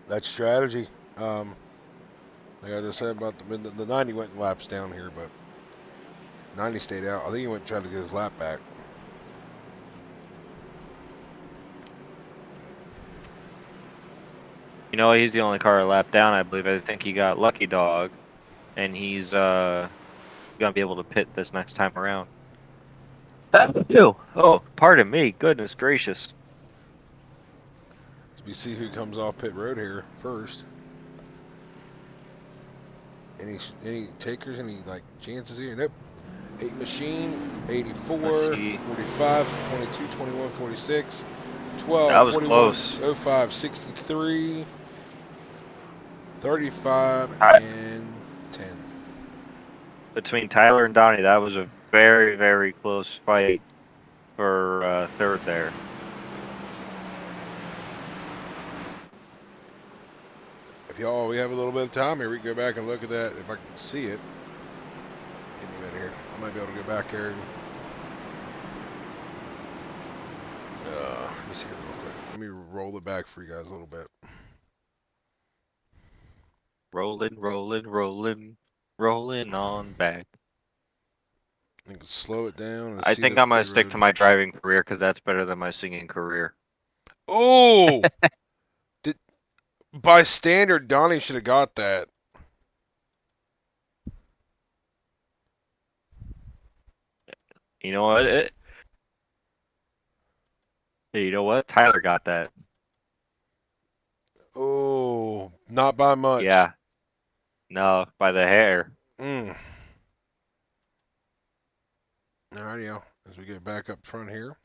That's strategy. Like I just said about the 90 went laps down here, but 90 stayed out. I think he went trying to get his lap back. You know, he's the only car a lap down, I believe. I think he got Lucky Dog, and he's gonna be able to pit this next time around. Ew. Oh, pardon me. Goodness gracious. So we see who comes off pit road here first. Any takers? Any like chances here? Nope. 8 machine, 84, Let's see. 45, 22, 21, 46, 12, That was 41, close. 05, 63, 35, Right. and 10. Between Tyler and Donnie, that was a very, very close fight for third there. If y'all, we have a little bit of time here, we can go back and look at that if I can see it. Give me a minute here. I might be able to go back here and let me see here real quick. Let me roll it back for you guys a little bit. Rolling, rolling, rolling, rolling on back. You can slow it down and I see think the I'm gonna pit stick road. to my driving career because that's better than my singing career. Oh! By standard, Donnie should have got that. You know what? You know what? Tyler got that. Oh, not by much. Yeah. No, by the hair. Mm. Alrighty, as we get back up front here.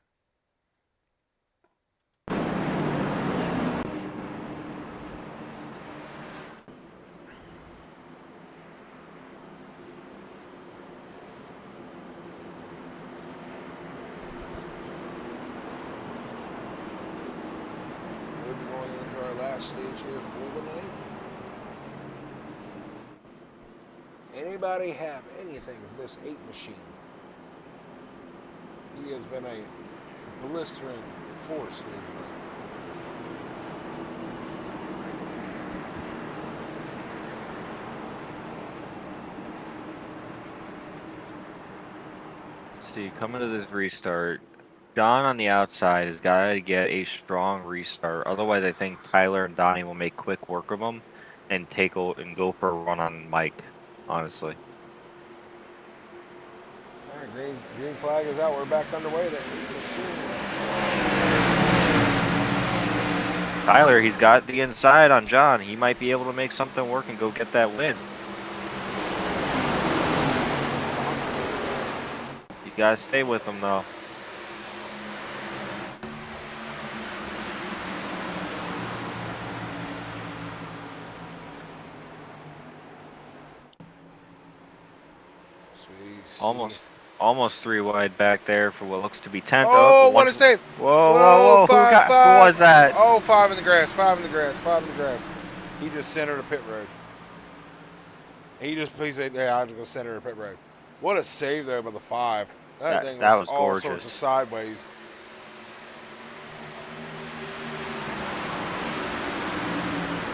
We'll be going into our last stage here for the night. Anybody have anything of this 8 machine? He has been a blistering force here tonight. Let's see, coming to this restart, John on the outside has got to get a strong restart. Otherwise, I think Tyler and Donnie will make quick work of him and and go for a run on Mike. Honestly, All right, green flag is out. We're back underway. That Tyler, he's got the inside on John. He might be able to make something work and go get that win. He's got to stay with him though. Almost 3 wide back there for what looks to be 10th. Oh, what a save! Whoa! Who was that? Oh, 5 in the grass. 5 in the grass. 5 in the grass. He just centered a pit road. He said, "Yeah, I'm just gonna center a pit road." What a save though by the 5. That thing was all gorgeous. Sorts of sideways.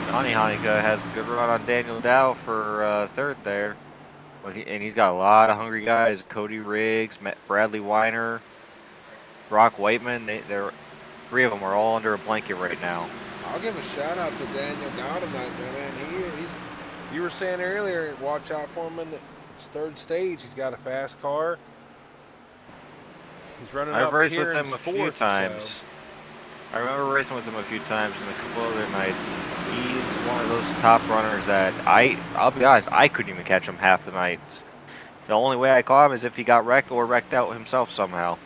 Johnny Hanukkah has a good run on Daniel Dow for 3rd there. And he's got a lot of hungry guys. Cody Riggs, Bradley Weiner, Brock Whiteman. They're 3 of them are all under a blanket right now. I'll give a shout out to Daniel Dow tonight, though, man. You were saying earlier, watch out for him in the 3rd stage. He's got a fast car. He's running I've up raced here with him a few times. So. I remember racing with him a few times in a couple other nights. He's one of those top runners that I'll be honest, I couldn't even catch him half the night. The only way I caught him is if he got wrecked or wrecked out himself somehow.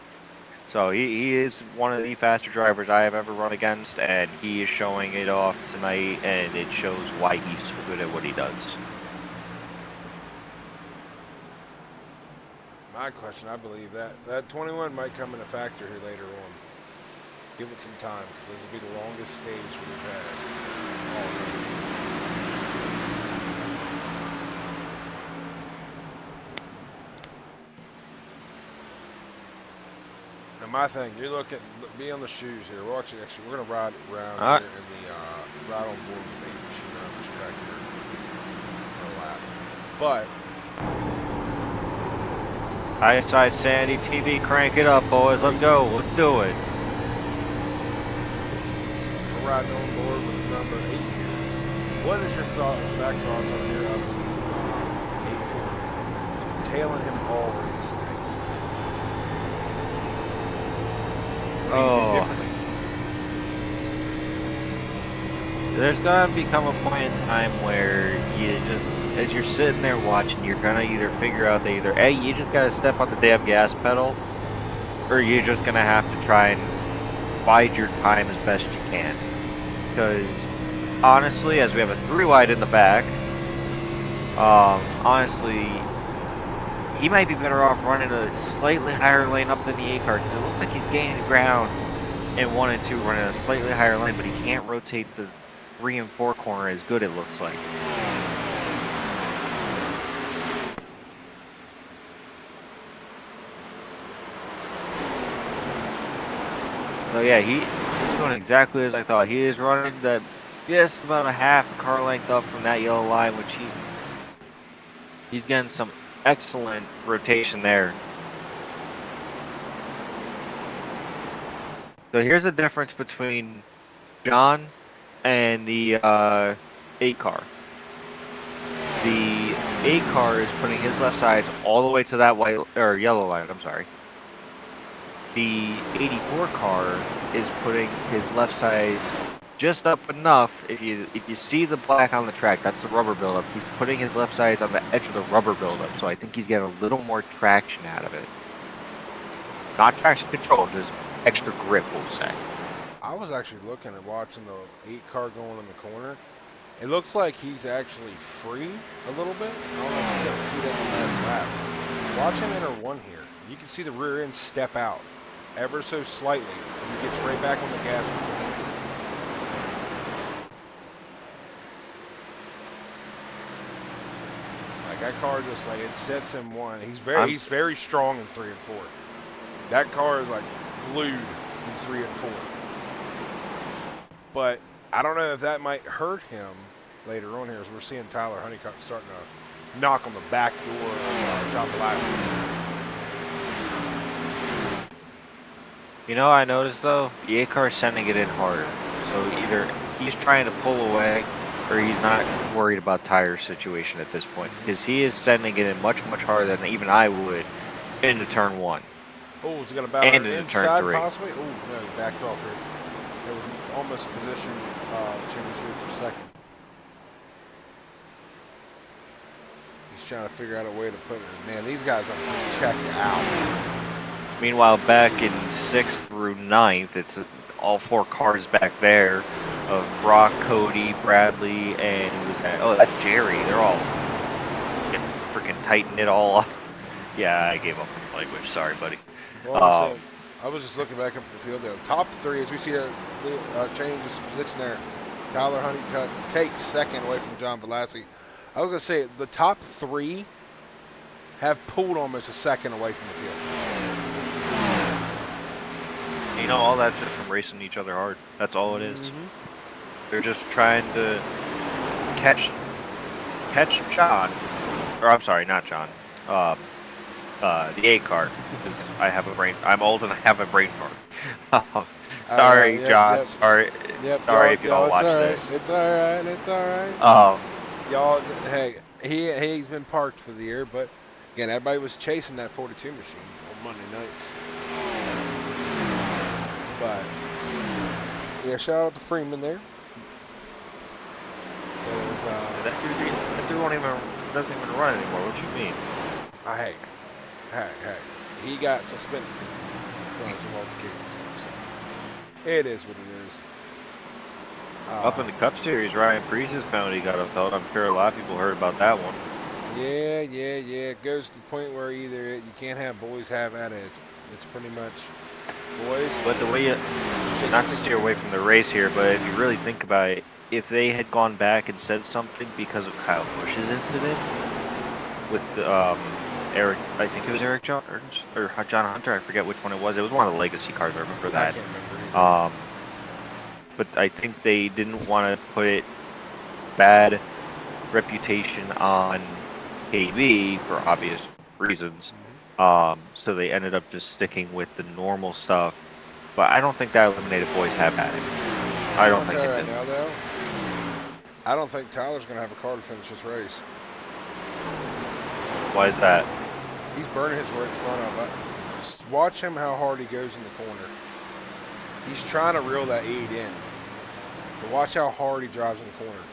So he is one of the faster drivers I have ever run against, and he is showing it off tonight, and it shows why he's so good at what he does. My question, I believe that 21 might come in a factor here later on. Give it some time, because this will be the longest stage we've had. Now my thing, be on the shoes here. We're actually we're gonna ride around here in the ride on board with the machine around this track here for a lap. But High side Sandy TV, crank it up, boys. Let's go. Let's do it. We're riding on board with number 8 here. What is your back thoughts on here of the 8-4? It's tailing him all race today. Oh. There's gonna become a point in time where you just, as you're sitting there watching, you're gonna either figure out that either A, you just gotta step on the damn gas pedal, or you're just gonna have to try and bide your time as best you can. Because honestly, as we have a 3 wide in the back, honestly, he might be better off running a slightly higher lane up than the 8 car, because it looks like he's gaining ground in 1 and 2 running a slightly higher lane, but he can't rotate the 3 and 4 corner as good, it looks like. So yeah, he's going exactly as I thought. He is running that just about a half car length up from that yellow line, which he's getting some excellent rotation there. So here's the difference between John and the 8 car. The 8 car is putting his left sides all the way to that white or yellow line. I'm sorry. The 84 car is putting his left sides just up enough. If you see the black on the track, that's the rubber buildup. He's putting his left sides on the edge of the rubber buildup, so I think he's getting a little more traction out of it. Not traction control, just extra grip, we'll say. I was actually looking and watching the 8 car going in the corner. It looks like he's actually free a little bit. I don't know if you guys see that in the last lap. Watch him enter 1 here. You can see the rear end step out ever so slightly, and he gets right back on the gas and lands it. Like that car just like it sets him 1. He's very strong in 3 and 4. That car is like glued in 3 and 4. But I don't know if that might hurt him later on here as we're seeing Tyler Honeycutt starting to knock on the back door of John Blassie. You know, I noticed though, the A car is sending it in harder. So either he's trying to pull away, or he's not worried about tire situation at this point because he is sending it in much harder than even I would into turn one Oh, is he going to battle and her into turn inside three. possibly? Oh, no, he backed off here. There was almost a position change here for a second. He's trying to figure out a way to put it. Man, these guys are just checked out. Meanwhile, back in 6th through 9th, it's all 4 cars back there of Brock, Cody, Bradley, and who's that? Oh, that's Jerry. They're all freaking tighten it all up. Yeah, I gave up on the language. Sorry, buddy. Well, I was just looking back up the field there. Top three, as we see a change of position there. Tyler Honeycutt takes second away from John Velasquez. I was going to say, the top three have pulled almost a second away from the field. You know, all that's just from racing each other hard. That's all it is. They're just trying to catch John. Or I'm sorry, not John. The A car, because I have a brain. I'm old and I have a brain fart. Sorry, John. Sorry, sorry if you don't watch this. It's all right. It's all right. Y'all, hey, he's been parked for the year, but again, everybody was chasing that 42 machine on Monday nights. But yeah, shout out to Freeman there. That dude doesn't even run anymore. What you mean? Hey, he got suspended for some altercation stuff. So it is what it is. Up in the Cup Series, Ryan Preece's penalty got upheld. I'm sure a lot of people heard about that one. Yeah. It goes to the point where either you can't have boys have at it. It's pretty much boys. But the way you, not to steer away from the race here, but if you really think about it, if they had gone back and said something because of Kyle Busch's incident with Eric, I think it was Eric John or John Hunter, I forget which one it was. It was one of the legacy cars. I remember that. I can't remember either. But I think they didn't want to put bad reputation on KB for obvious reasons. So they ended up just sticking with the normal stuff. But I don't think that eliminated boys have at it. I don't think it right did. now, though, I don't think Tyler's going to have a car to finish this race. Why is that? He's burning his way in front of it. Just watch him how hard he goes in the corner. He's trying to reel that 8 in. But watch how hard he drives in the corner.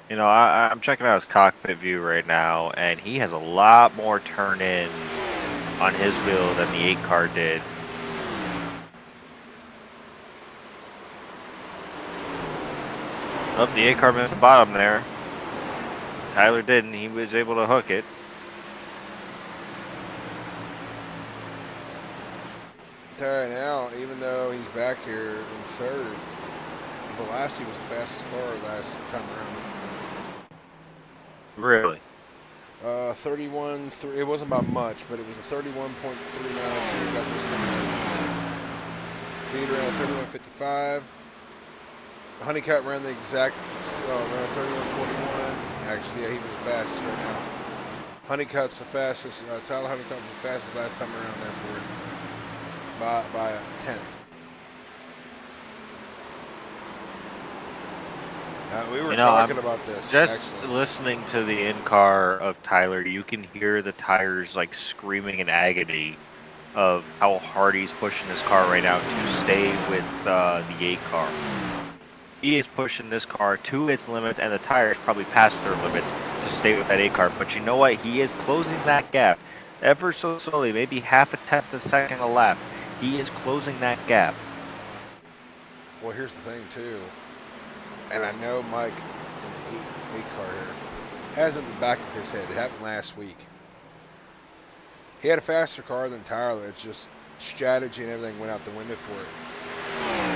You know, I'm checking out his cockpit view right now, and he has a lot more turn in on his wheel than the 8 car did. Oh, the 8 car missed the bottom there. Tyler didn't. He was able to hook it. Right now, even though he's back here in third, Velasquez was the fastest car last time around. Really? 31, it wasn't by much, but it was a 31.39, so we got this one. Beat around 31.55. Honeycutt ran the exact, ran 31.41. Actually, yeah, he was the fastest right now. Honeycutt's the fastest, Tyler Honeycutt was the fastest last time around there for it. By a tenth. We were talking about this. Just actually. Listening to the in-car of Tyler, you can hear the tires like screaming in agony of how hard he's pushing this car right now to stay with the 8 car. He is pushing this car to its limits, and the tires probably past their limits to stay with that 8 car. But you know what? He is closing that gap ever so slowly, maybe half a tenth a second a lap. He is closing that gap. Well, here's the thing, too. And I know Mike in the 8 car here has it in the back of his head. It happened last week. He had a faster car than Tyler. It's just strategy and everything went out the window for it.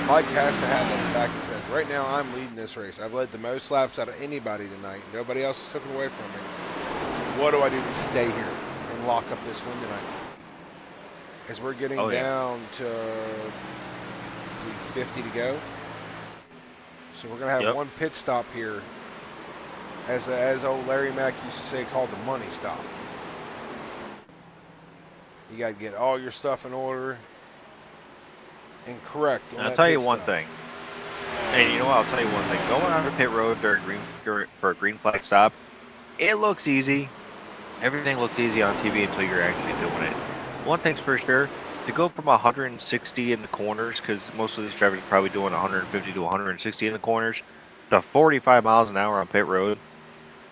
Mike has to have that in the back of his head. Right now, I'm leading this race. I've led the most laps out of anybody tonight. Nobody else has taken away from me. What do I do to stay here and lock up this win tonight? As we're getting down to 50 to go. So we're going to have one pit stop here as old Larry Mack used to say, called the money stop. You got to get all your stuff in order and correct on And I'll that tell you pit one stop. thing. And you know what? I'll tell you one thing. Going on the pit road for a green flag stop, it looks easy. Everything looks easy on TV until you're actually doing it. One thing's for sure, to go from 160 in the corners, because most of these drivers are probably doing 150 to 160 in the corners, to 45 miles an hour on pit road,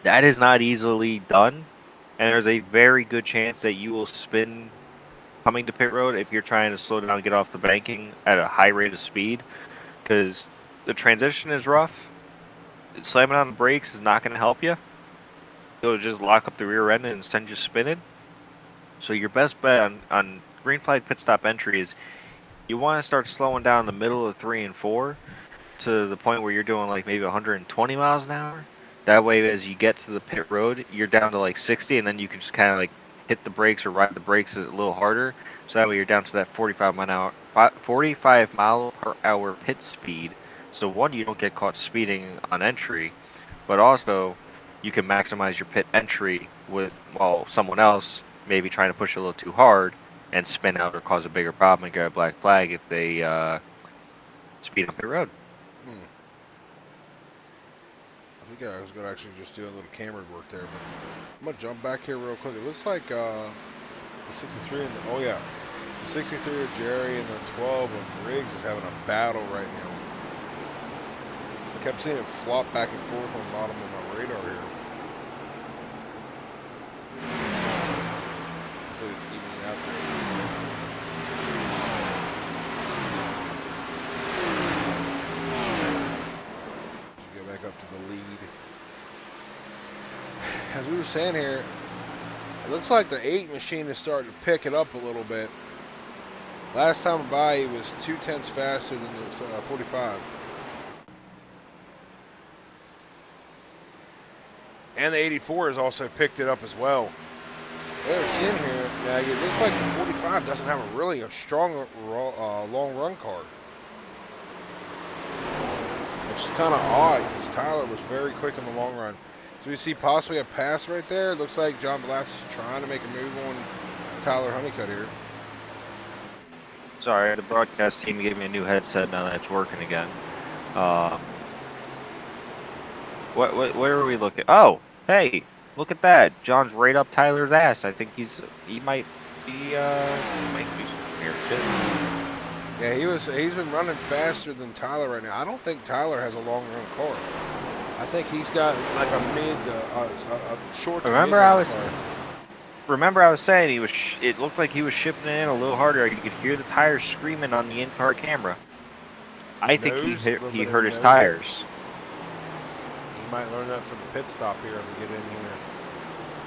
that is not easily done. And there's a very good chance that you will spin coming to pit road if you're trying to slow down and get off the banking at a high rate of speed, because the transition is rough. Slamming on the brakes is not going to help you. It'll just lock up the rear end and send you spinning. So your best bet on green flag pit stop entry is you want to start slowing down in the middle of 3 and 4 to the point where you're doing like maybe 120 miles an hour. That way, as you get to the pit road, you're down to like 60, and then you can just kind of like hit the brakes or ride the brakes a little harder. So that way, you're down to that 45 mile per hour pit speed. So one, you don't get caught speeding on entry, but also you can maximize your pit entry with someone else maybe trying to push a little too hard and spin out or cause a bigger problem and get a black flag if they speed on pit road. I think I was going to actually just do a little camera work there, but I'm going to jump back here real quick. It looks like the 63 and the, oh yeah, the 63 of Jerry and the 12 of Riggs is having a battle right now. I kept seeing it flop back and forth on the bottom of my radar here. So it's evening out there. Get back up to the lead. As we were saying here, it looks like the 8 machine is starting to pick it up a little bit. Last time by, he was 0.2 faster than the 45. And the 84 has also picked it up as well. What we're seeing here, now it looks like the 45 doesn't have a strong long run car. Which is kind of odd because Tyler was very quick in the long run. So we see possibly a pass right there. It looks like John Blas is trying to make a move on Tyler Honeycutt here. Sorry, the broadcast team gave me a new headset. Now that it's working again. Where are we looking? Oh, hey, look at that! John's right up Tyler's ass. I think he might be do something here too. Yeah, he's been running faster than Tyler right now. I don't think Tyler has a long run car. I think he's got like a short. Remember I was saying it looked like he was shipping it in a little harder. You could hear the tires screaming on the in-car camera. I think he hurt his tires. He might learn that from the pit stop here to get in here.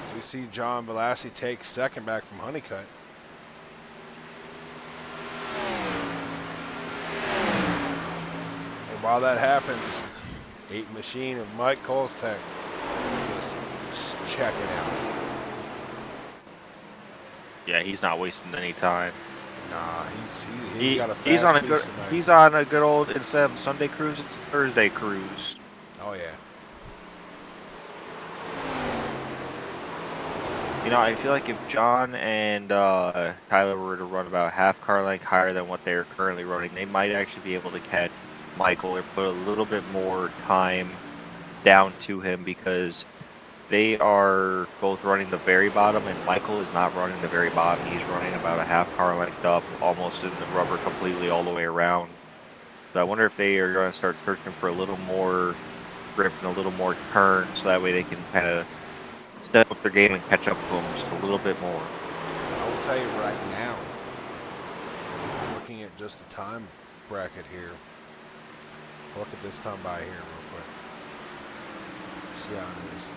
So we see John Balassi take second back from Honeycutt. And while that happens, 8 machine and Mike Kolstek just checking out. Yeah, he's not wasting any time. Nah, he's got a fast he's on a good old, instead of Sunday cruise, it's Thursday cruise. Oh yeah. You know, I feel like if John and Tyler were to run about half car length higher than what they're currently running, they might actually be able to catch Michael or put a little bit more time down to him, because they are both running the very bottom, and Michael is not running the very bottom. He's running about a half car length up, almost in the rubber completely all the way around. So I wonder if they are going to start searching for a little more grip and a little more turn, so that way they can kind of step up their game and catch up to them just a little bit more. I will tell you right now, looking at just the time bracket here, look at this time by here real quick. See how it is.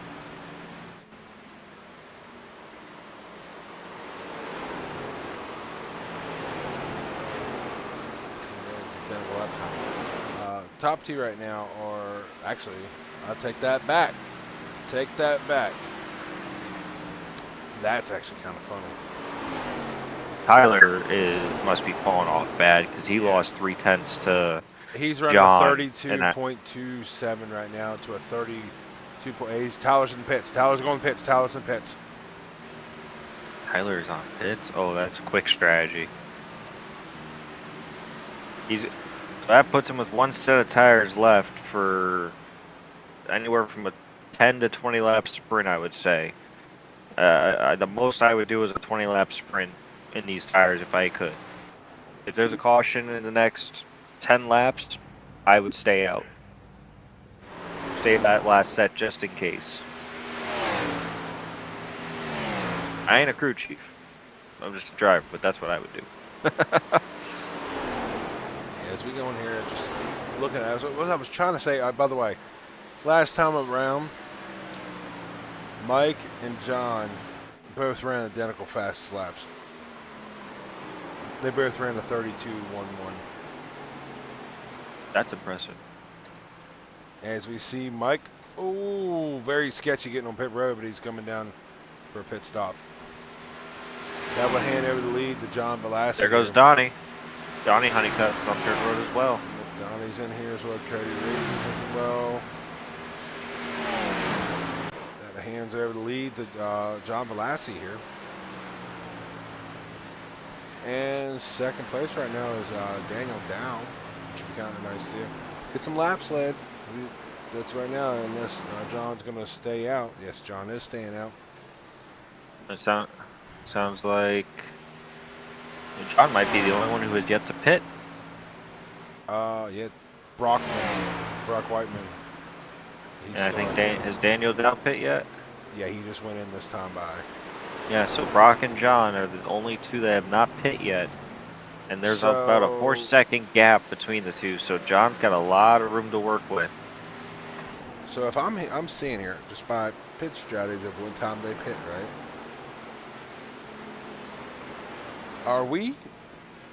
Top 2 right now are, actually, I'll take that back. Take that back. That's actually kind of funny. Tyler must be falling off bad, because he lost 0.3 to He's running John, a 32.27 right now to a 2.8. Tyler's in the pits. Tyler's going to the pits. Tyler's in the pits. Tyler's on pits. Oh, that's quick strategy. So that puts him with one set of tires left for anywhere from a 10 to 20 lap sprint, I would say. The most I would do is a 20 lap sprint in these tires if I could. If there's a caution in the next 10 laps, I would stay out. Stay that last set just in case. I ain't a crew chief. I'm just a driver, but that's what I would do. As we go in here, just looking at what I was trying to say. By the way, last time around, Mike and John both ran identical fast laps. They both ran a 32.11. That's impressive. As we see Mike, very sketchy getting on pit road, but he's coming down for a pit stop. That will hand over the lead to John Velasquez. There goes Donnie. Donnie Honeycutt's on pit road as well. Donnie's in here as well. Cody Reeves is as well. That hands over the lead to John Velasquez here. And second place right now is Daniel Dow, which would be kind of nice to see. Get some laps led. That's right now, unless John's going to stay out. Yes, John is staying out. It sounds like John might be the only one who has yet to pit. Yeah, Brock Whiteman. And I think has Daniel Dow pit yet? Yeah, he just went in this time by. Yeah, so Brock and John are the only two that have not pit yet. And there's about a 4-second gap between the two, so John's got a lot of room to work with. So if I'm seeing here, just by pit strategy of what time they pit, right? Are we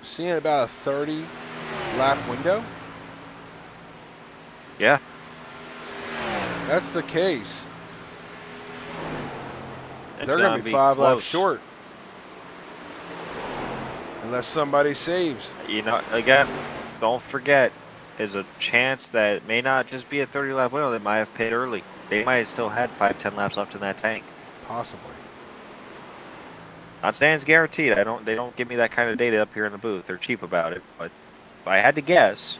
seeing about a 30 lap window? Yeah. That's the case. They're going to be 5 laps short. Unless somebody saves. You know, again, don't forget, there's a chance that it may not just be a 30 lap window. They might have pit early. They might have still had 5-10 laps left in that tank. Possibly. Not saying it's guaranteed. They don't give me that kind of data up here in the booth. They're cheap about it. But if I had to guess,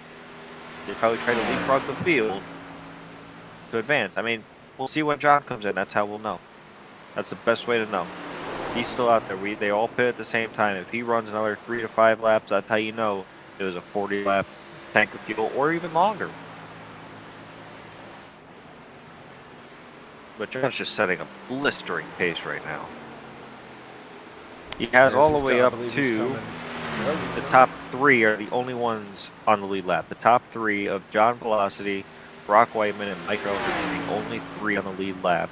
they probably try to leapfrog the field to advance. I mean, we'll see when John comes in. That's how we'll know. That's the best way to know. He's still out there. They all pit at the same time. If he runs another 3 to 5 laps, that's how you know it was a 40 lap tank of fuel or even longer. But John's just setting a blistering pace right now. He has all the way up to the top 3 are the only ones on the lead lap. The top 3 of John Velocity, Brock Whiteman, and Mike Elder are the only 3 on the lead lap.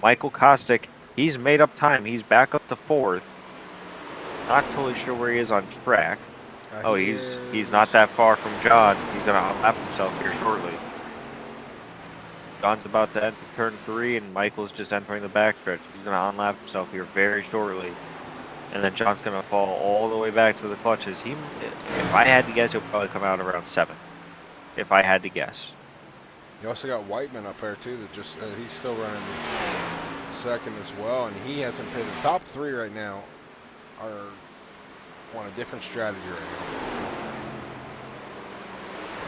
Michael Kostick, he's made up time. He's back up to 4th. Not totally sure where he is on track. Oh, he's not that far from John. He's going to unlap himself here shortly. John's about to enter turn 3, and Michael's just entering the backstretch. He's going to unlap himself here very shortly. And then John's going to fall all the way back to the clutches. If I had to guess, he'll probably come out around 7th. If I had to guess. You also got Whiteman up there, too, that just he's still running second as well, and he hasn't pitted. The top 3 right now are on a different strategy right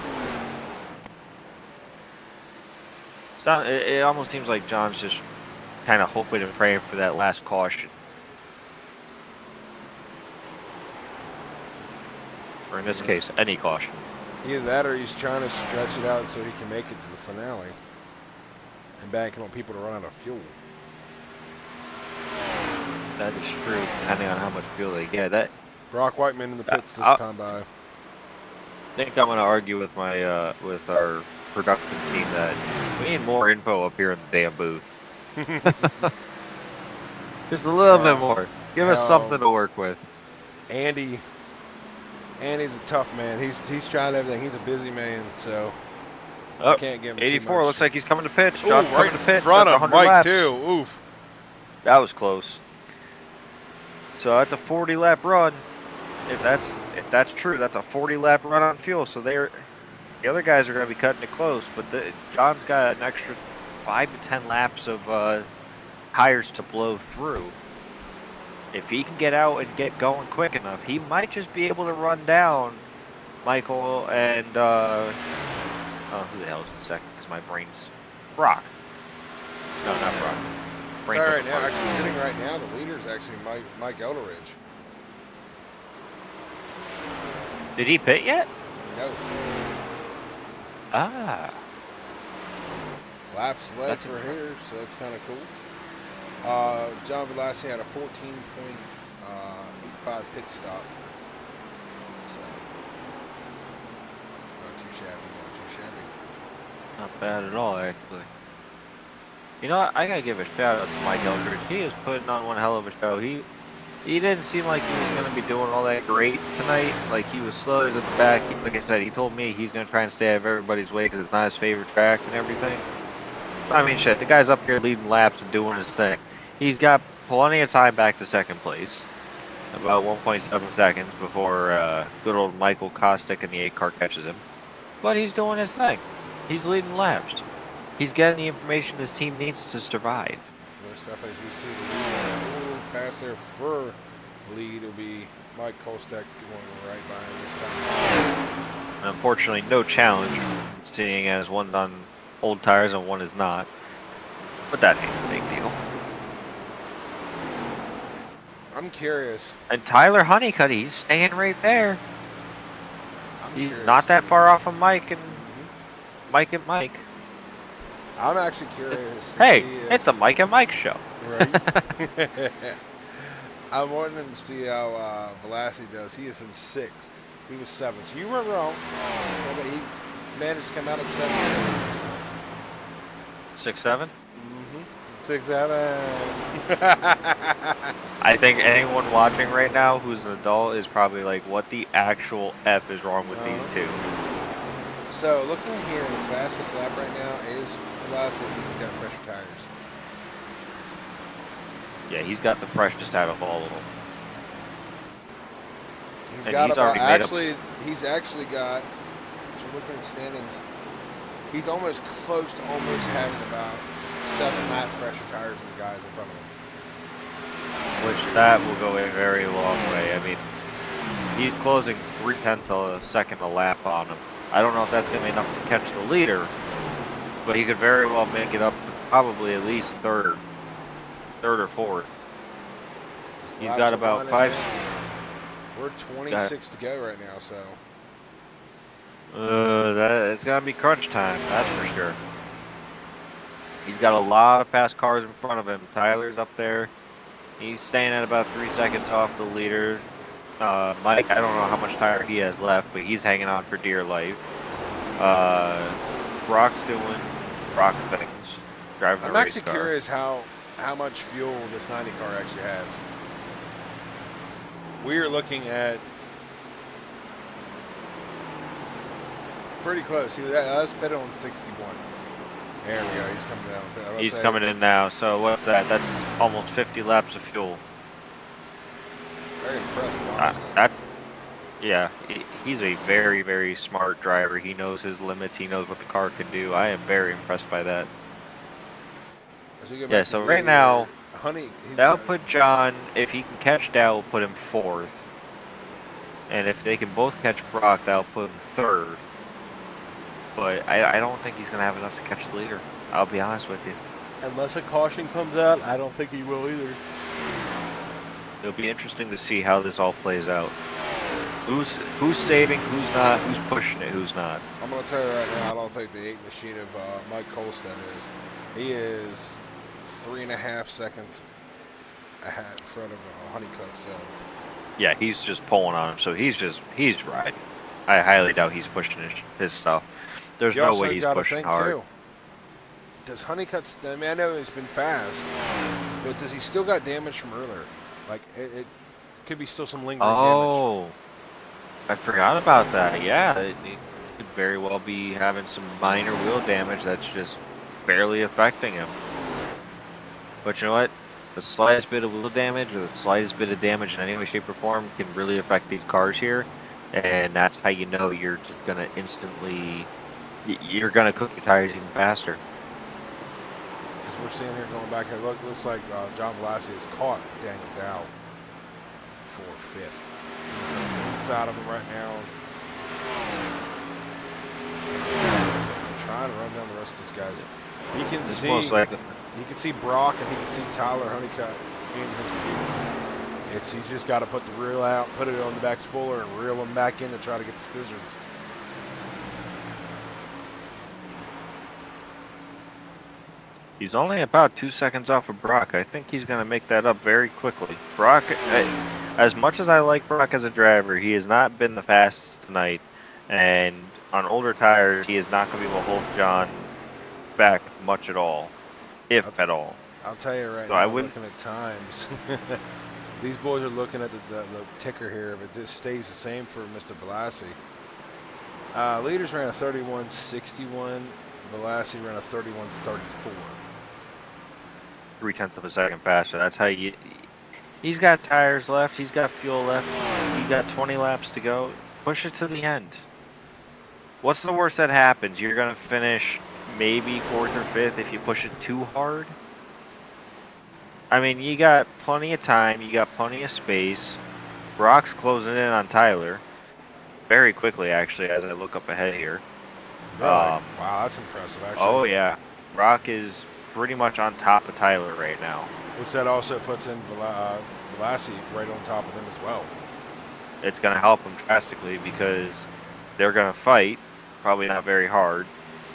now. So it almost seems like John's just kind of hoping and praying for that last caution. Or in this case, any caution. Either that or he's trying to stretch it out so he can make it to the finale and banking on people to run out of fuel. That is true, depending on how much fuel they get. Brock Whiteman in the pits this time by. I think I'm going to argue with my with our production team that we need more info up here in the damn booth. Just a little bit more. Give us something to work with. Andy's a tough man. He's trying everything. He's a busy man, so I can't give him 84 too much. looks like he's coming to pitch. John's coming to pitch. In front of Mike laps. too. Oof. That was close. So that's a 40 lap run. If that's true, that's a 40 lap run on fuel. So the other guys are going to be cutting it close, but John's got an extra 5 to 10 laps of tires to blow through. If he can get out and get going quick enough, he might just be able to run down Michael and who the hell is in second? Because my brain's Brock. No, not Brock. Brain right now, actually sitting right now, the leader is actually Mike Elderidge. Did he pit yet? No. Ah. Laps left for here, so that's kind of cool. John Velasquez had a 14.85 pit stop. So, not too shabby, not too shabby. Not bad at all, actually. You know what? I gotta give a shout out to Mike Eldridge. He is putting on one hell of a show. He didn't seem like he was gonna be doing all that great tonight. Like, he was slow as at the back. Like I said, he told me he's gonna try and stay out of everybody's way because it's not his favorite track and everything. I mean, shit, the guy's up here leading laps and doing his thing. He's got plenty of time back to second place. About 1.7 seconds before good old Michael Kostick in the 8 car catches him. But he's doing his thing. He's leading laps. He's getting the information his team needs to survive. Most definitely, as we see the lead past there for lead, will be Mike Kostick going right by him this time. Unfortunately, no challenge, seeing as one's on old tires and one is not. But that ain't a big deal. I'm curious. And Tyler Honeycutt, he's staying right there. He's not that far off of Mike and Mike and Mike. I'm actually curious. Hey, it's a Mike and Mike show. Right. I'm wanting to see how Velasquez does. He is in 6th. He was 7th. So you weren't wrong. But he managed to come out at 7th. 6-7? 6-7. I think anyone watching right now who's an adult is probably like, what the actual F is wrong with these two? So, looking here, the fastest lap right now is Velasquez. He's got fresher tires. Yeah, he's got the freshest out of all of them. He's actually got, so looking at standings, he's almost close to almost having about 7 lap fresher tires than the guys in front of him. Which that will go a very long way. I mean, he's closing 0.3 of a second a lap on him. I don't know if that's going to be enough to catch the leader, but he could very well make it up to probably at least third or fourth. He's got about 5. We're 26 to go right now, so. It's going to be crunch time, that's for sure. He's got a lot of fast cars in front of him. Tyler's up there. He's staying at about 3 seconds off the leader. Mike, I don't know how much tire he has left, but he's hanging on for dear life. Brock's doing Brock things. Driving I'm actually curious how much fuel this 90 car actually has. We are looking at pretty close. See, let's put it on 61. There we go. He's coming down. He's coming in now. So what's that? That's almost 50 laps of fuel. Very impressive. Yeah. He's a very, very smart driver. He knows his limits. He knows what the car can do. I am very impressed by that. Yeah. So right now, that'll put John. If he can catch Dow, will put him 4th. And if they can both catch Brock, that'll put him 3rd. But I don't think he's going to have enough to catch the leader. I'll be honest with you. Unless a caution comes out, I don't think he will either. It'll be interesting to see how this all plays out. Who's saving, who's not, who's pushing it, who's not. I'm going to tell you right now, I don't think the 8 machine of Mike Kolstad is. He is 3.5 seconds ahead in front of Honeycutt. So. Yeah, he's just pulling on him, so he's riding. I highly doubt he's pushing his stuff. There's no way he's pushing hard. Too, does Honeycutt? I mean, I know he's been fast, but does he still got damage from earlier? Like it could be still some lingering damage. I forgot about that. Yeah, it could very well be having some minor wheel damage that's just barely affecting him. But you know what? The slightest bit of wheel damage or the slightest bit of damage in any way, shape, or form can really affect these cars here. And that's how you know you're just going to instantly, you're going to cook your tires even faster. we're seeing here going back here. Looks like John Velasquez has caught Daniel Dow for 5th. He's inside of him right now. Trying to run down the rest of these guys. He can It's see. most likely. He can see Brock and he can see Tyler Honeycutt in his view. He's just got to put the reel out, put it on the back spoiler, and reel him back in to try to get the spizzards. He's only about 2 seconds off of Brock. I think he's going to make that up very quickly. Brock, as much as I like Brock as a driver, he has not been the fastest tonight. And on older tires, he is not going to be able to hold John back much at all, if at all. I'll tell you right So now, I wouldn't. looking at times, these boys are looking at the ticker here. If it just stays the same for Mr. Velassi. Leaders ran a 31.61. Velassi ran a 31.34. 0.3 of a second faster. That's how you. He's got tires left. He's got fuel left. He got 20 laps to go. Push it to the end. What's the worst that happens? You're going to finish maybe 4th or 5th if you push it too hard. I mean, you got plenty of time. You got plenty of space. Brock's closing in on Tyler very quickly, actually, as I look up ahead here. Really? Wow, that's impressive, actually. Oh, yeah. Brock is pretty much on top of Tyler right now. Which that also puts in Velassi right on top of them as well. It's going to help them drastically because they're going to fight, probably not very hard,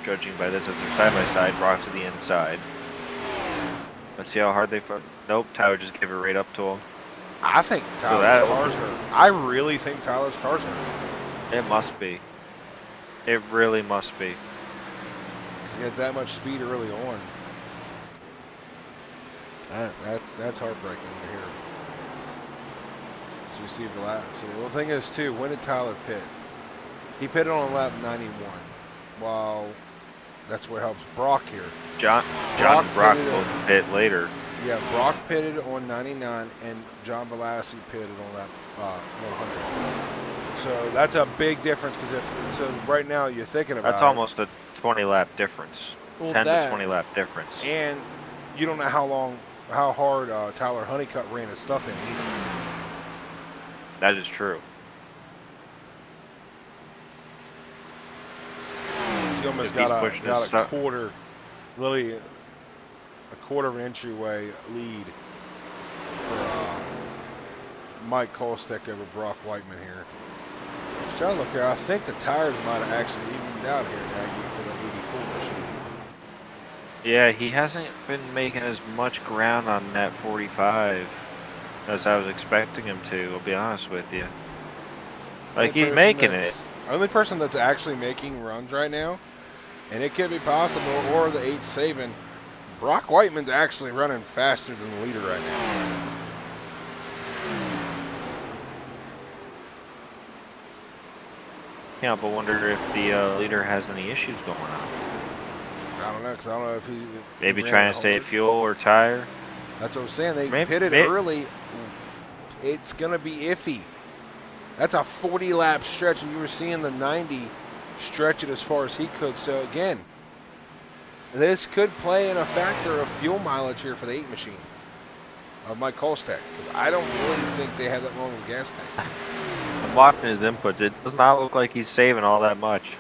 judging by this as they're side-by-side, Brock to the inside. Let's see how hard they fight. Nope, Tyler just gave it right up to him. I think Tyler's car's hurt. I really think Tyler's car's hurt. It must be. It really must be. He had that much speed early on. That's heartbreaking to hear. So you see Velasquez. The thing is too, when did Tyler pit? He pitted on lap 91. Wow, that's what helps Brock here. John and Brock both pit later. Yeah, Brock pitted on 99 and John Velasquez pitted on lap 100. So that's a big difference because so right now you're thinking about that's almost a 20 lap difference. Well, 10 to 20 lap difference. And you don't know how hard Tyler Honeycutt ran his stuff in either. That is true. He almost got a quarter, literally a quarter of an entryway lead for Mike Kolstek over Brock Whiteman here. Just trying to look here. I think the tires might have actually evened out here, Nagy, for the 84 machine. Yeah, he hasn't been making as much ground on that 45 as I was expecting him to, I'll be honest with you. Like, he's making it. Only person that's actually making runs right now, and it could be possible, or the 8 saving, Brock Whiteman's actually running faster than the leader right now. Yeah, but wonder if the leader has any issues going on. I don't know, because I don't know if he... Maybe trying to stay fuel or tire. That's what I'm saying. They pitted early. It's going to be iffy. That's a 40-lap stretch, and you were seeing the 90 stretch it as far as he could. So, again, this could play in a factor of fuel mileage here for the 8 machine of Mike Kolstek, because I don't really think they have that long of a gas tank. I'm watching his inputs. It does not look like he's saving all that much.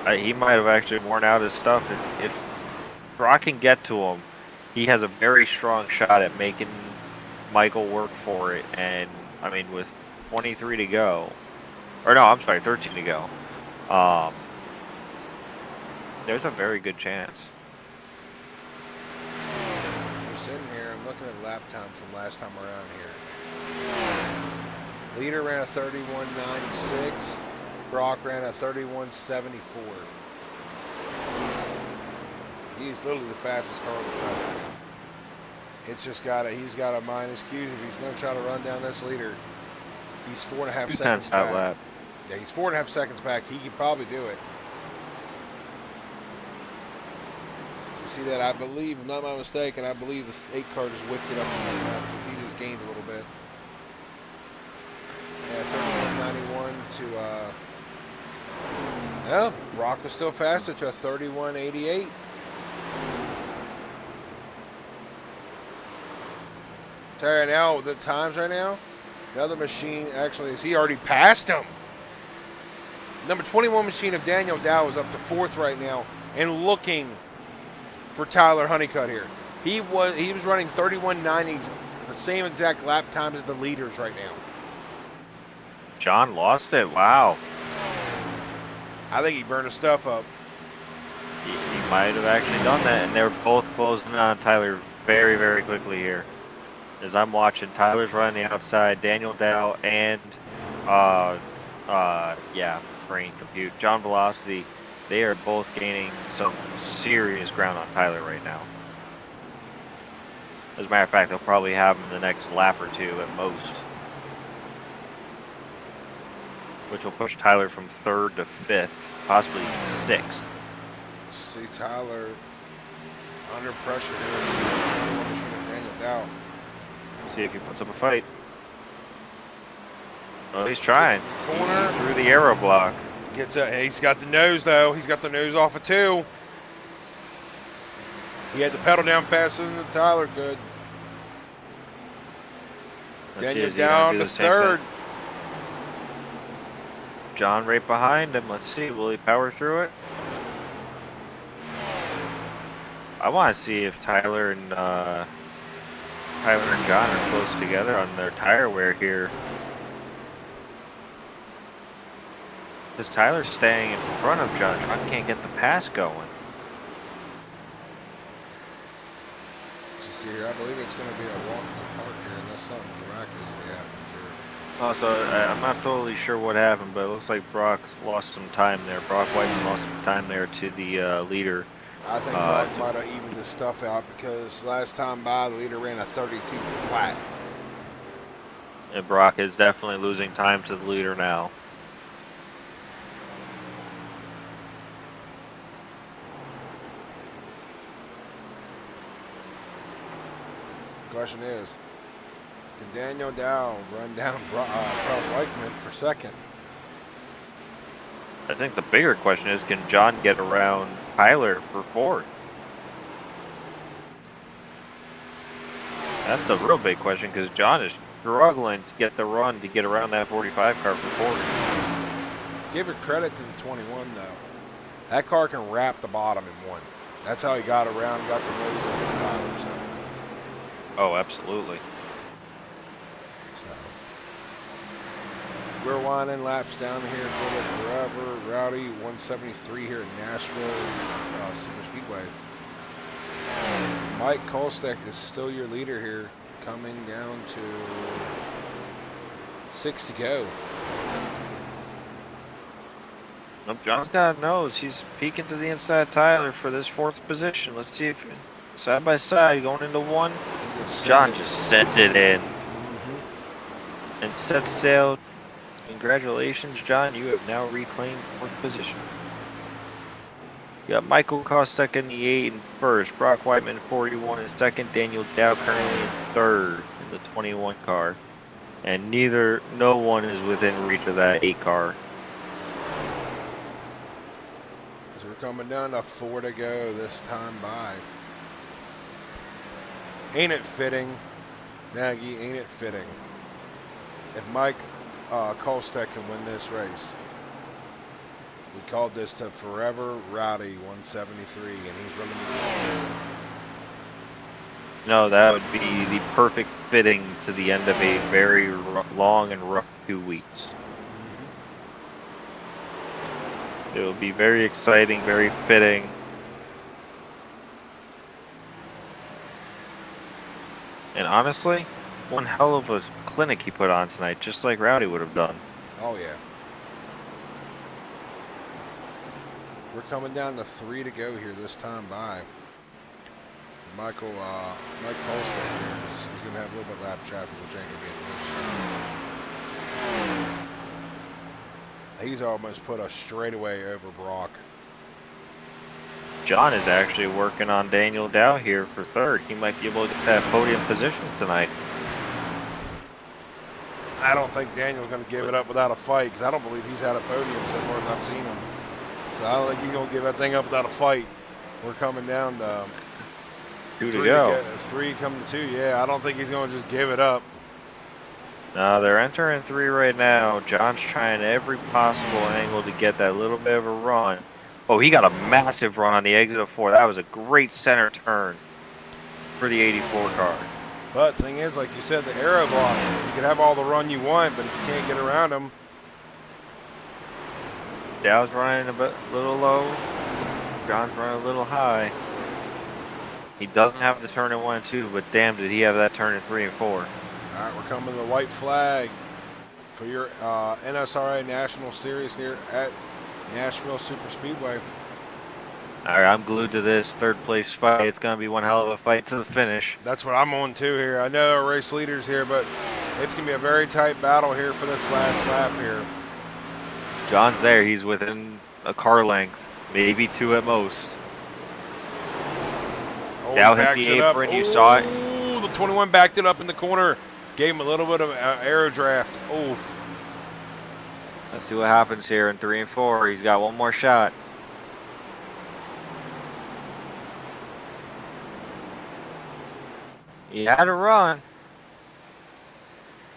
He might have actually worn out his stuff. If Brock can get to him, he has a very strong shot at making Michael work for it. And, I mean, with 23 to go, or no, I'm sorry, 13 to go, there's a very good chance. We're sitting here, I'm looking at lap time from last time around here. Leader ran a 31.96. Brock ran a 31.74. He's literally the fastest car on the track. It's just he's got a minus Q's if he's going to try to run down this leader. He's 4.5 seconds back. Lap. Yeah, he's 4.5 seconds back. He could probably do it. You see that? I believe, if I'm not mistaken, I believe the 8 car just whipped it up on that map because he just gained a little bit. Yeah, 31.91 to well, Brock was still faster to a 31.88. Tell you right now, the times right now, the other machine actually he already passed him. Number 21 machine of Daniel Dow is up to 4th right now and looking for Tyler Honeycutt here. He was running 31.90s, the same exact lap time as the leaders right now. John lost it. Wow. I think he burned his stuff up. He might have actually done that, and they're both closing in on Tyler very, very quickly here. As I'm watching, Tyler's running the outside, Daniel Dow, and brain compute, John Velocity. They are both gaining some serious ground on Tyler right now. As a matter of fact, they'll probably have him the next lap or two at most, which will push Tyler from 3rd to 5th, possibly 6th. See Tyler under pressure here. Daniel Dow. See if he puts up a fight. Oh, he's trying. Corner. Through the aero block. He's got the nose though. He's got the nose off of 2. He had to pedal down faster than Tyler could. Daniel down to 3rd. John right behind him. Let's see. Will he power through it? I want to see if Tyler and John are close together on their tire wear here. Because Tyler's staying in front of John. John can't get the pass going. See here, I believe it's going to be a walk in the park here, unless something miraculously happens here. Also, I'm not totally sure what happened, but it looks like Brock's lost some time there. Brock Whiteman lost some time there to the leader. I think Brock might have evened his stuff out because last time by, the leader ran a 32 flat. And Brock is definitely losing time to the leader now. Question is, can Daniel Dow run down Brock Whiteman for 2nd? I think the bigger question is, can John get around Tyler for 4th? That's the real big question, because John is struggling to get the run to get around that 45 car for 4th. Give your credit to the 21 though. That car can wrap the bottom in 1. That's how he got around, got the nose on the Tyler. So. Oh, absolutely. So we're winding laps down here for the forever. Rowdy 173 here in Nashville, Superspeedway. Mike Kolstek is still your leader here, coming down to 6 to go. Nope, John's got a nose. He's peeking to the inside of Tyler for this 4th position. Let's see if side by side going into 1. John just sent it in. And set sail. Congratulations, John. You have now reclaimed 4th position. You got Michael Kostek in the 8 and 1st. Brock Whiteman 41 in 2nd. Daniel Dow currently in 3rd in the 21 car. And no one is within reach of that 8 car. So we're coming down to 4 to go this time by. Ain't it fitting, Nagy, ain't it fitting, if Mike Kolstek can win this race? We called this to Forever Rowdy 173, and he's running the No, that would be the perfect fitting to the end of a very long and rough 2 weeks. It will be very exciting, very fitting. And honestly, one hell of a clinic he put on tonight, just like Rowdy would have done. Oh, yeah. We're coming down to 3 to go here this time by. Mike Kolstek here he's going to have a little bit of lap traffic, which ain't going to be an issue. He's almost put a straightaway over Brock. John is actually working on Daniel Dow here for 3rd. He might be able to get that podium position tonight. I don't think Daniel's going to give it up without a fight, because I don't believe he's had a podium so far as I've seen him. So I don't think he's going to give that thing up without a fight. We're coming down to 2 to go. 3 coming to 2. Yeah, I don't think he's going to just give it up. No, they're entering 3 right now. John's trying every possible angle to get that little bit of a run. Oh, he got a massive run on the exit of 4. That was a great center turn for the 84 car. But thing is, like you said, the aero block. You can have all the run you want, but if you can't get around them. Dow's running a little low. John's running a little high. He doesn't have the turn in 1 and 2, but damn, did he have that turn in 3 and 4. All right, we're coming to the white flag for your Nsrla National Series here at Nashville Superspeedway. All right, I'm glued to this third place fight. It's going to be one hell of a fight to the finish. That's what I'm on too here. I know our race leaders here, but it's going to be a very tight battle here for this last lap here. John's there. He's within a car length, maybe 2 at most. Oh, Dow hit the apron. You saw it. Oh, the 21 backed it up in the corner. Gave him a little bit of aero draft. Oh. Let's see what happens here in 3 and 4. He's got one more shot. He had a run.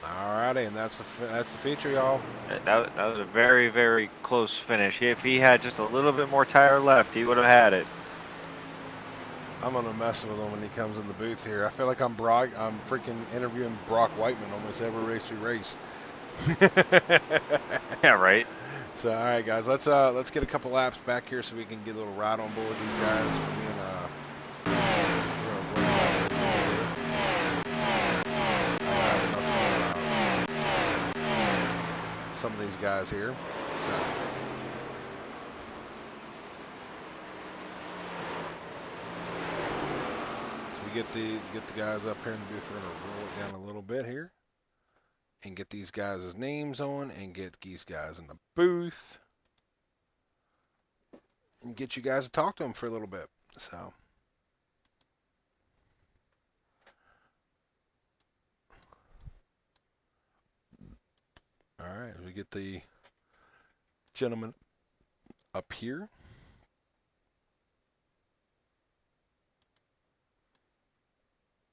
Alrighty, and that's the feature, y'all. That was a very, very close finish. If he had just a little bit more tire left, he would have had it. I'm gonna mess with him when he comes in the booth here. I feel like I'm freaking interviewing Brock Whiteman almost every race we race. Yeah, right. So, all right, guys, let's get a couple laps back here so we can get a little ride on board with these guys. Some of these guys here. So we get the guys up here in the booth. We're gonna roll it down a little bit here and get these guys' names on and get these guys in the booth and get you guys to talk to them for a little bit. So all right, we get the gentleman up here.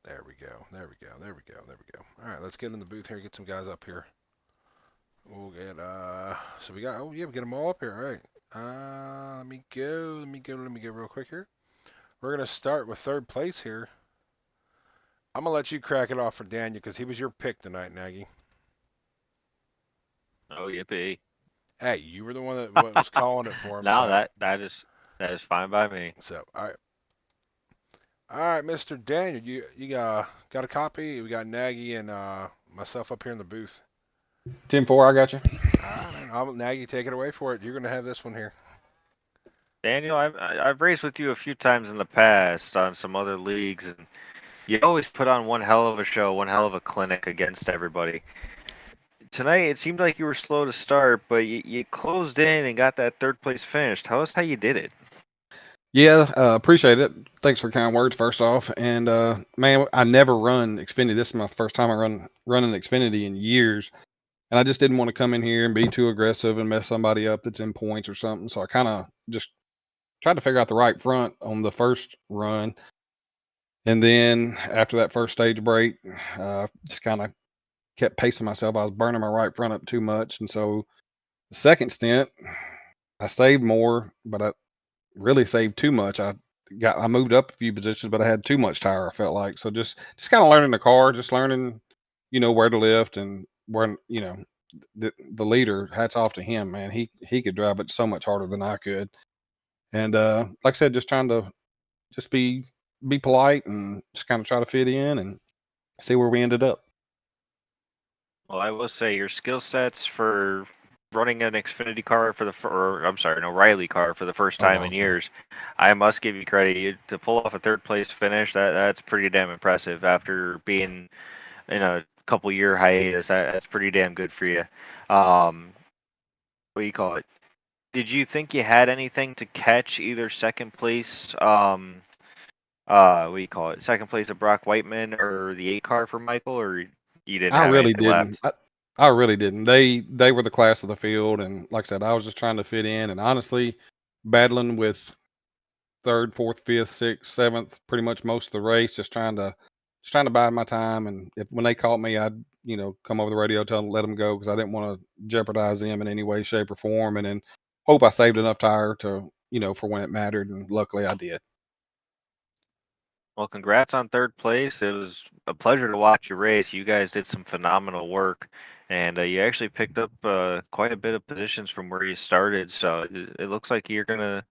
There we go. There we go. There we go. There we go. All right, let's get in the booth here. Get some guys up here. We'll get so we got, oh yeah, we get them all up here. All right. Let me go real quick here. We're gonna start with third place here. I'm gonna let you crack it off for Daniel because he was your pick tonight, Nagy. Oh, yippee! Hey, you were the one that was calling it for him. No, so. that is fine by me. So all right, Mr. Daniel, you got a copy? We got Nagy and myself up here in the booth. 10-4, I got you. All right, Nagy, take it away for it. You're gonna have this one here. Daniel, I've raced with you a few times in the past on some other leagues, and you always put on one hell of a show, one hell of a clinic against everybody. Tonight, it seemed like you were slow to start, but you closed in and got that third place finish. Tell us how you did it. Yeah, appreciate it. Thanks for kind words, first off. And man, I never run Xfinity. This is my first time I running Xfinity in years, and I just didn't want to come in here and be too aggressive and mess somebody up that's in points or something. So I kind of just tried to figure out the right front on the first run, and then after that first stage break, just kind of kept pacing myself. I was burning my right front up too much, and so the second stint, I saved more, but I really saved too much. I moved up a few positions, but I had too much tire, I felt like. So just kind of learning the car, just learning, where to lift and where, the leader, hats off to him, man. He could drive it so much harder than I could. And like I said, just trying to just be polite and just kind of try to fit in and see where we ended up. Well, I will say your skill sets for running an Xfinity car an O'Reilly car for the first time in years, I must give you credit. To pull off a third place finish, that's pretty damn impressive after being in a couple year hiatus. That's pretty damn good for you. What do you call it? Did you think you had anything to catch either second place? What do you call it? Second place of Brock Whiteman or the 8 car for Michael, or you didn't I have really anything didn't. left? I really didn't. They were the class of the field, and like I said, I was just trying to fit in. And honestly, battling with third, fourth, fifth, sixth, seventh, pretty much most of the race, just trying to bide my time. And when they caught me, I'd come over the radio, let them go because I didn't want to jeopardize them in any way, shape, or form. And then hope I saved enough tire to for when it mattered, and luckily I did. Well, congrats on third place. It was a pleasure to watch you race. You guys did some phenomenal work, and you actually picked up quite a bit of positions from where you started. So it looks like you're gonna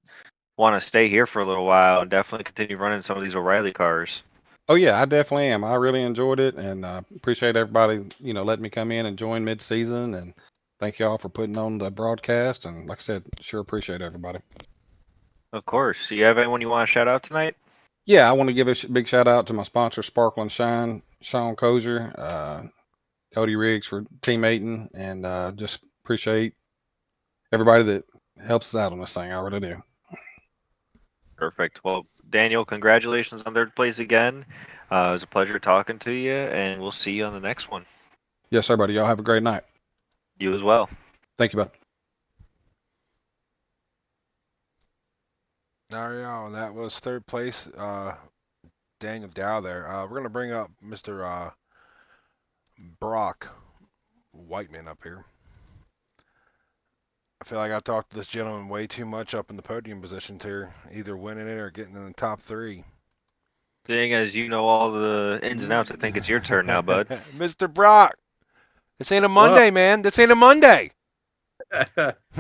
want to stay here for a little while and definitely continue running some of these O'Reilly cars. Oh yeah, I definitely am. I really enjoyed it, and appreciate everybody, letting me come in and join mid-season. And thank y'all for putting on the broadcast. And like I said, sure appreciate everybody. Of course. Do you have anyone you want to shout out tonight? Yeah, I want to give a big shout out to my sponsor, Sparkle and Shine, Sean Kozier, Cody Riggs for teammating, and just appreciate everybody that helps us out on this thing. I really do. Perfect. Well, Daniel, congratulations on third place again. It was a pleasure talking to you, and we'll see you on the next one. Yes, everybody. Y'all have a great night. You as well. Thank you, bud. All right, y'all. That was third place, Daniel Dow there. We're going to bring up Mr. Brock Whiteman up here. I feel like I talked to this gentleman way too much up in the podium positions here, either winning it or getting in the top three. Seeing as you know all the ins and outs, I think it's your turn now, bud. Mr. Brock, this ain't a Monday, man. This ain't a Monday.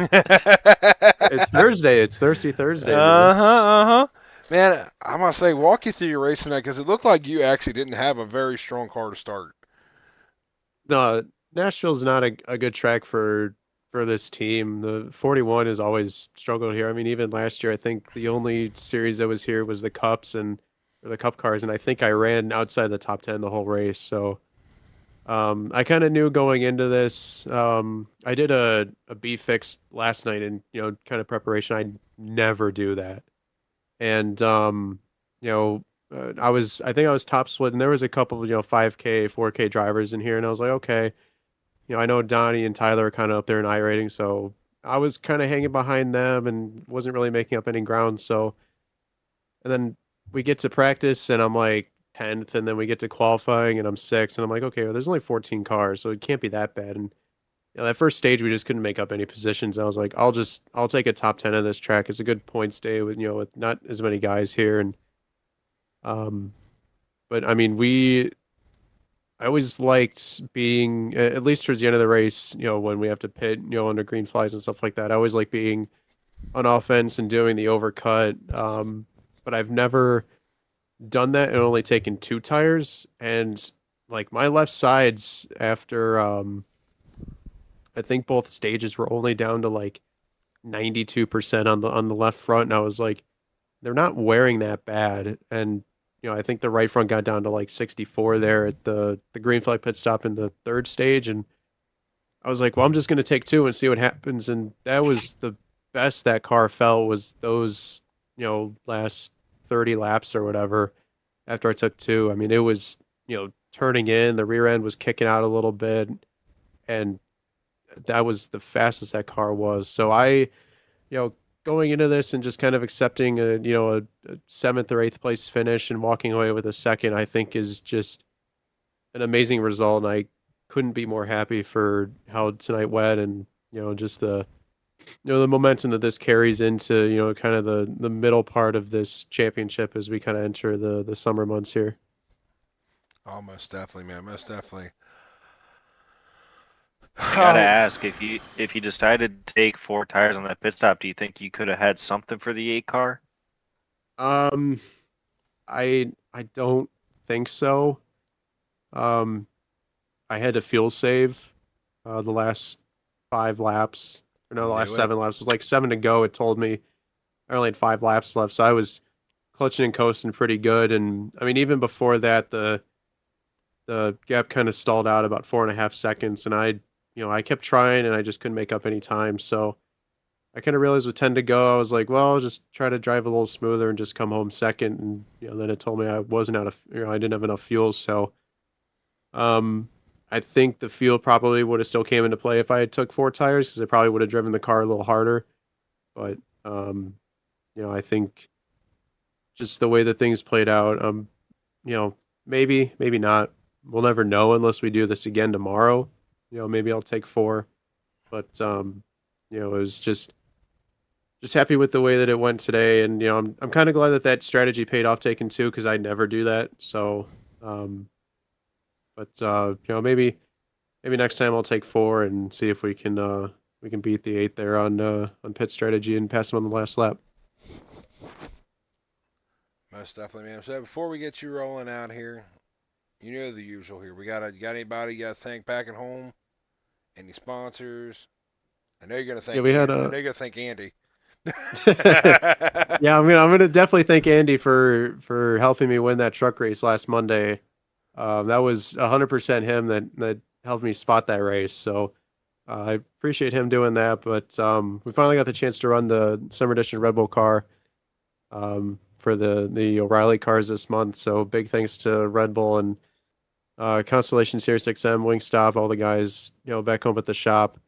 It's Thursday. It's Thirsty Thursday. Man, I'm gonna say walk you through your race tonight because it looked like you actually didn't have a very strong car to start. No, Nashville's not a good track for this team. The 41 has always struggled here. I mean, even last year, I think the only series that was here was the Cups or the Cup cars, and I think I ran outside the top 10 the whole race. So I kind of knew going into this. I did a B fix last night in kind of preparation. I never do that, and I think I was top split, and there was a couple of 5K, 4K drivers in here, and I was like, okay, I know Donnie and Tyler are kind of up there in I rating, so I was kind of hanging behind them and wasn't really making up any ground. So, and then we get to practice, and I'm like 10th, and then we get to qualifying, and I'm 6th, and I'm like, okay, well, there's only 14 cars, so it can't be that bad. And that first stage, we just couldn't make up any positions. I was like, I'll take a top 10 of this track. It's a good points day with with not as many guys here, and but I mean, I always liked being, at least towards the end of the race, when we have to pit, under green flags and stuff like that. I always like being on offense and doing the overcut. But I've never done that and only taken 2 tires. And like my left sides after, I think both stages were only down to like 92% on the left front. And I was like, they're not wearing that bad. And I think the right front got down to like 64 there at the green flag pit stop in the third stage. And I was like, well, I'm just going to take 2 and see what happens. And that was the best that car felt, was those, last 30 laps or whatever after I took 2. I mean, it was, turning in, the rear end was kicking out a little bit. And that was the fastest that car was. So I, going into this and just kind of accepting a 7th or 8th place finish and walking away with a 2nd, I think is just an amazing result. And I couldn't be more happy for how tonight went, and just the the momentum that this carries into kind of the middle part of this championship as we kind of enter the summer months here. Oh, most definitely, man. Most definitely. I gotta ask, if you decided to take 4 tires on that pit stop, do you think you could have had something for the 8 car? I don't think so. I had to fuel save the last 5 laps. Or no, the last 7 laps. It was like 7 to go. It told me I only had 5 laps left, so I was clutching and coasting pretty good. And I mean, even before that, the gap kind of stalled out about 4.5 seconds, and I kept trying, and I just couldn't make up any time. So I kind of realized with 10 to go, I was like, well, I'll just try to drive a little smoother and just come home 2nd. And then it told me I wasn't out of, I didn't have enough fuel. So I think the fuel probably would have still came into play if I had took 4 tires, because I probably would have driven the car a little harder. But I think just the way that things played out. Maybe not. We'll never know unless we do this again tomorrow. Maybe I'll take 4, but it was just happy with the way that it went today, and I'm kind of glad that that strategy paid off taking 2 because I never do that. So, but maybe next time I'll take 4 and see if we can beat the 8 there on pit strategy and pass him on the last lap. Most definitely, man. So before we get you rolling out here, you know the usual here. You got anybody you got to thank back at home? Any sponsors? I know you're gonna thank. Yeah, we had I a. know you're gonna thank Andy. Yeah, I'm gonna definitely thank Andy for helping me win that truck race last Monday. That was 100% him that helped me spot that race. So I appreciate him doing that. But we finally got the chance to run the summer edition Red Bull car for the O'Reilly cars this month. So big thanks to Red Bull and Constellation Sirius XM, Wingstop, all the guys back home at the shop.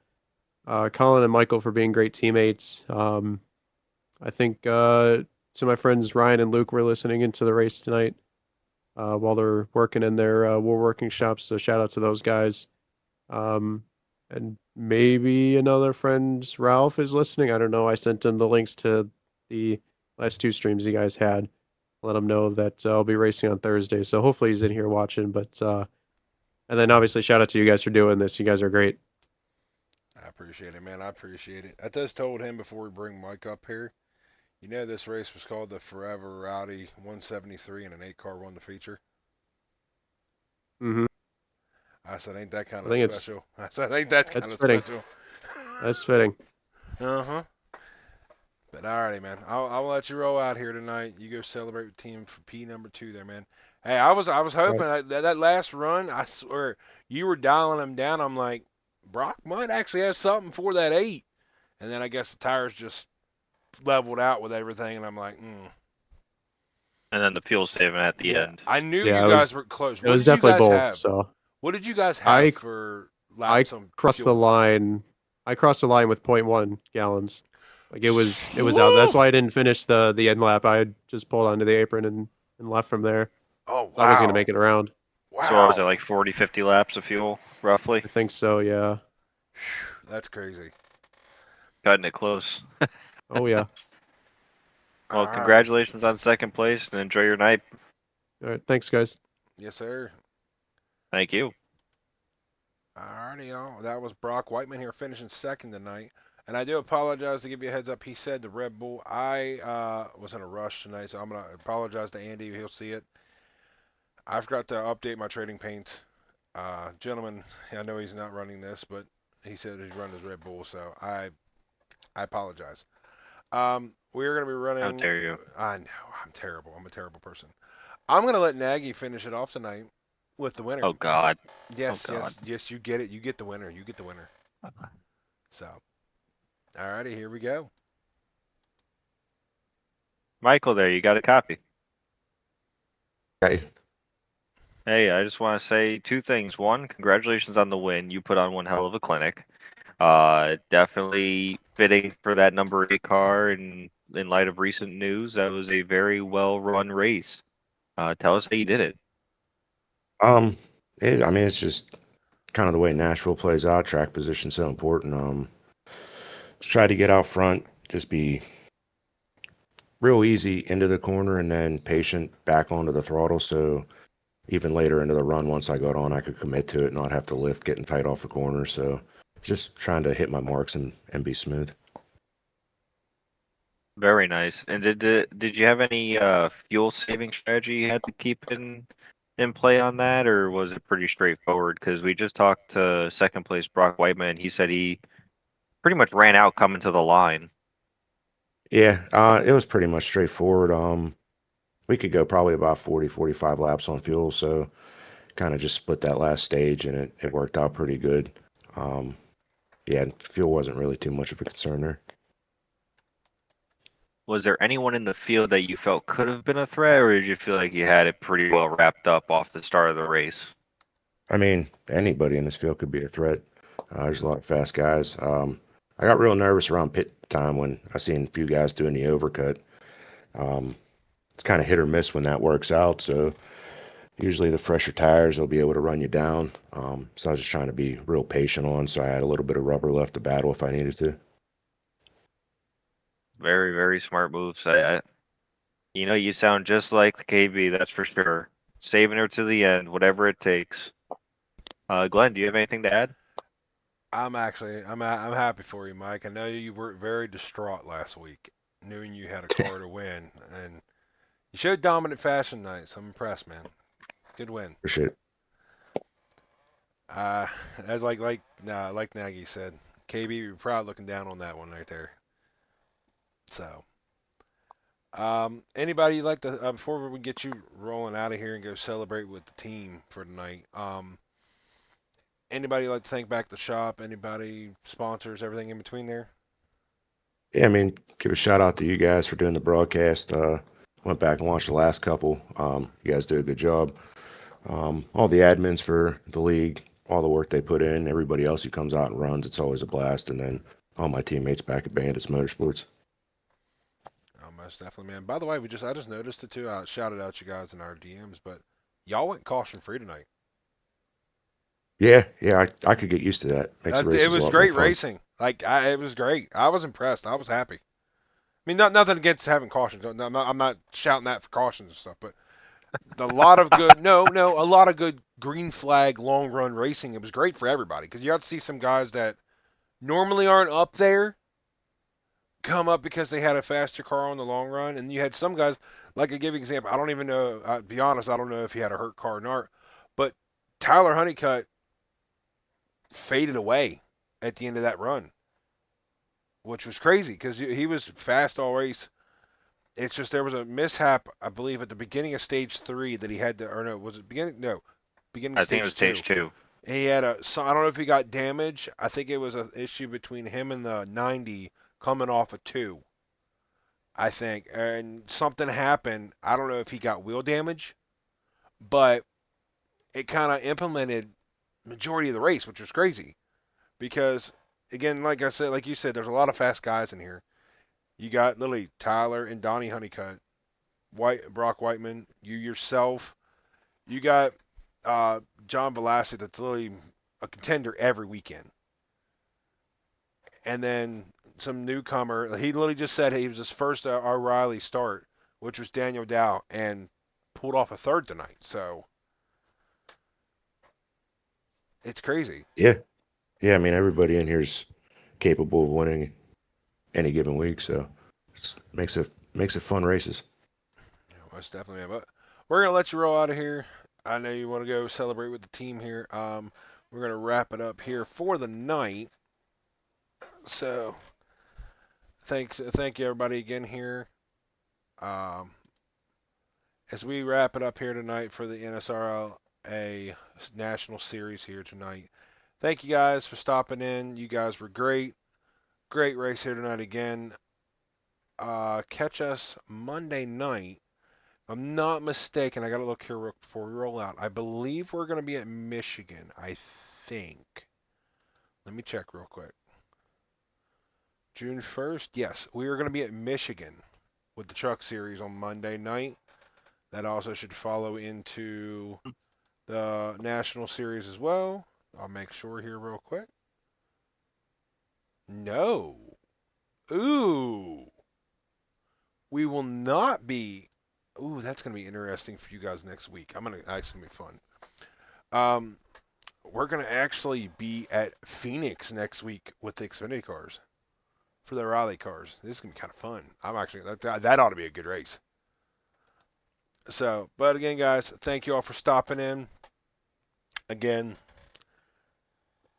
Colin and Michael for being great teammates. I think to my friends Ryan and Luke were listening into the race tonight while they're working in their woodworking shops. So shout out to those guys. And maybe another friend, Ralph, is listening. I don't know. I sent him the links to the last 2 streams you guys had. Let him know that I'll be racing on Thursday. So hopefully he's in here watching. But and then obviously shout out to you guys for doing this. You guys are great. I appreciate it, man. I appreciate it. I just told him before we bring Mike up here. This race was called the Forever Rowdy 173 and an 8-car won the feature. Mm-hmm. I said, ain't that kind I think of special? I said, ain't that kind of special? That's fitting. Uh-huh. But alrighty, man. I'll let you roll out here tonight. You go celebrate with team for P number 2 there, man. Hey, I was hoping that last run, I swear, you were dialing him down. I'm like, Brock might actually have something for that 8. And then I guess the tires just leveled out with everything, and I'm like, And then the fuel saving at the end. I knew you guys were close. It was definitely both. So what did you guys have for laps on crossed fuel? the line. I crossed the line with 0.1 gallons. Like it was out. That's why I didn't finish the end lap. I just pulled onto the apron and left from there. Oh, wow. I wasn't gonna make it around. Wow. So what was it, like 40, 50 laps of fuel, roughly? I think so, yeah. That's crazy. Cutting it close. Oh, yeah. Well, congratulations on second place, and enjoy your night. All right, thanks, guys. Yes, sir. Thank you. Alrighty, y'all. That was Brock Whiteman here finishing second tonight. And I do apologize to give you a heads up. He said the Red Bull. I was in a rush tonight, so I'm going to apologize to Andy. He'll see it. I forgot to update my trading paints. Gentlemen, I know he's not running this, but he said he's running his Red Bull, so I apologize. We're going to be running. How dare you? I know. I'm terrible. I'm a terrible person. I'm going to let Nagy finish it off tonight with the winner. Oh, God. Yes, Oh, God. yes, you get it. You get the winner. You get the winner. So, alrighty, here we go. Michael, there, you got a copy. Hey. Hey, I just want to say 2 things. 1, congratulations on the win. You put on one hell of a clinic. Definitely fitting for that number 8 car, and in light of recent news, that was a very well-run race. Tell us how you did it. It's just kind of the way Nashville plays out. Track position's so important. Just try to get out front, just be real easy into the corner, and then patient back onto the throttle. So even later into the run, once I got on, I could commit to it, not have to lift getting tight off the corner. So just trying to hit my marks and be smooth. Very nice. And did you have any fuel saving strategy you had to keep in play on that, or was it pretty straightforward? Because we just talked to second place Brock Whiteman. He said he pretty much ran out coming to the line. Yeah, it was pretty much straightforward. We could go probably about 40, 45 laps on fuel, so kind of just split that last stage, and it worked out pretty good. Yeah, fuel wasn't really too much of a concern there. Was there anyone in the field that you felt could have been a threat, or did you feel like you had it pretty well wrapped up off the start of the race? I mean, anybody in this field could be a threat. There's a lot of fast guys. I got real nervous around pit time when I seen a few guys doing the overcut. it's kind of hit or miss when that works out. So usually the fresher tires will be able to run you down. So I was just trying to be real patient on, so I had a little bit of rubber left to battle if I needed to. Very, very smart moves. You sound just like the KB, that's for sure. Saving her to the end, whatever it takes. Glenn, do you have anything to add? I'm happy for you, Mike. I know you were very distraught last week, knowing you had a car to win, and you showed dominant fashion tonight. So I'm impressed, man. Good win. Appreciate it. Uh, as like Nagy said, KB, you're proud looking down on that one right there. So, anybody you'd like to before we get you rolling out of here and go celebrate with the team for tonight? Anybody like to thank back the shop? Anybody sponsors, everything in between there? Yeah, I mean, give a shout out to you guys for doing the broadcast. Went back and watched the last couple. You guys do a good job. All the admins for the league, all the work they put in, everybody else who comes out and runs, it's always a blast. And then all my teammates back at Bandits Motorsports. Oh, most definitely, man. By the way, I just noticed it too. I shouted out you guys in our DMs, but y'all went caution free tonight. Yeah, I could get used to that. Makes the races It a was lot more great fun. racing. It was great. I was impressed. I was happy. I mean, nothing against having cautions. No, I'm not shouting that for cautions and stuff, but a lot of good, a lot of good green flag long run racing. It was great for everybody because you got to see some guys that normally aren't up there come up because they had a faster car on the long run, and you had some guys. Like I give you an example. I don't even know. I'll be honest. I don't know if he had a hurt car or not, but Tyler Honeycutt faded away at the end of that run, which was crazy because he was fast all race. It's just there was a mishap, I believe, at the beginning of stage 3 that he had to, or no, was it beginning? No, beginning I think it was stage 2. stage 2. He had I don't know if he got damage. I think it was an issue between him and the 90 coming off a 2, I think. And something happened. I don't know if he got wheel damage, but it kind of implemented majority of the race, which was crazy. Because, again, like I said, like you said, there's a lot of fast guys in here. You got literally Tyler and Donnie Honeycutt, Brock Whiteman, you yourself. You got John Velasi that's literally a contender every weekend. And then some newcomer. He literally just said he was his first O'Reilly start, which was Daniel Dow, and pulled off a third tonight. So it's crazy. Yeah, I mean, everybody in here's capable of winning any given week, so it makes it fun races. Yeah, most definitely. But we're gonna let you roll out of here. I know you want to go celebrate with the team here. We're gonna wrap it up here for the night. So thank you everybody again here. Um, as we wrap it up here tonight for the Nsrla National Series here tonight. Thank you guys for stopping in. You guys were great. Great race here tonight again. Catch us Monday night. If I'm not mistaken, I got to look here before we roll out. I believe we're going to be at Michigan, I think. Let me check real quick. June 1st? Yes, we are going to be at Michigan with the Truck Series on Monday night. That also should follow into the National Series as well. I'll make sure here real quick. No. Ooh. We will not be. Ooh, that's going to be interesting for you guys next week. It's going to be fun. We're going to actually be at Phoenix next week with the Xfinity cars for the Rowdy cars. This is going to be kind of fun. That ought to be a good race. So, but again, guys, thank you all for stopping in. Again,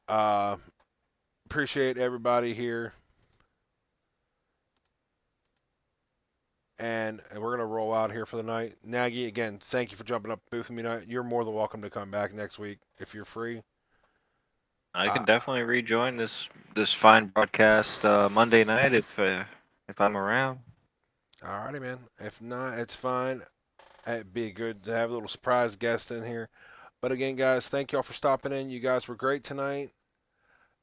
appreciate everybody here. And we're going to roll out here for the night. Nagy, again, thank you for jumping up booth with me tonight. You're more than welcome to come back next week if you're free. I can definitely rejoin this fine broadcast Monday night if I'm around. Alrighty, man. If not, it's fine. It'd be good to have a little surprise guest in here. But again, guys, thank y'all for stopping in. You guys were great tonight.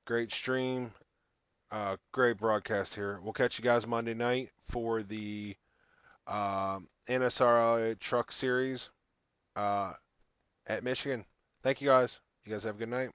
Great stream. Great broadcast here. We'll catch you guys Monday night for the Nsrla Truck Series at Michigan. Thank you guys. You guys have a good night.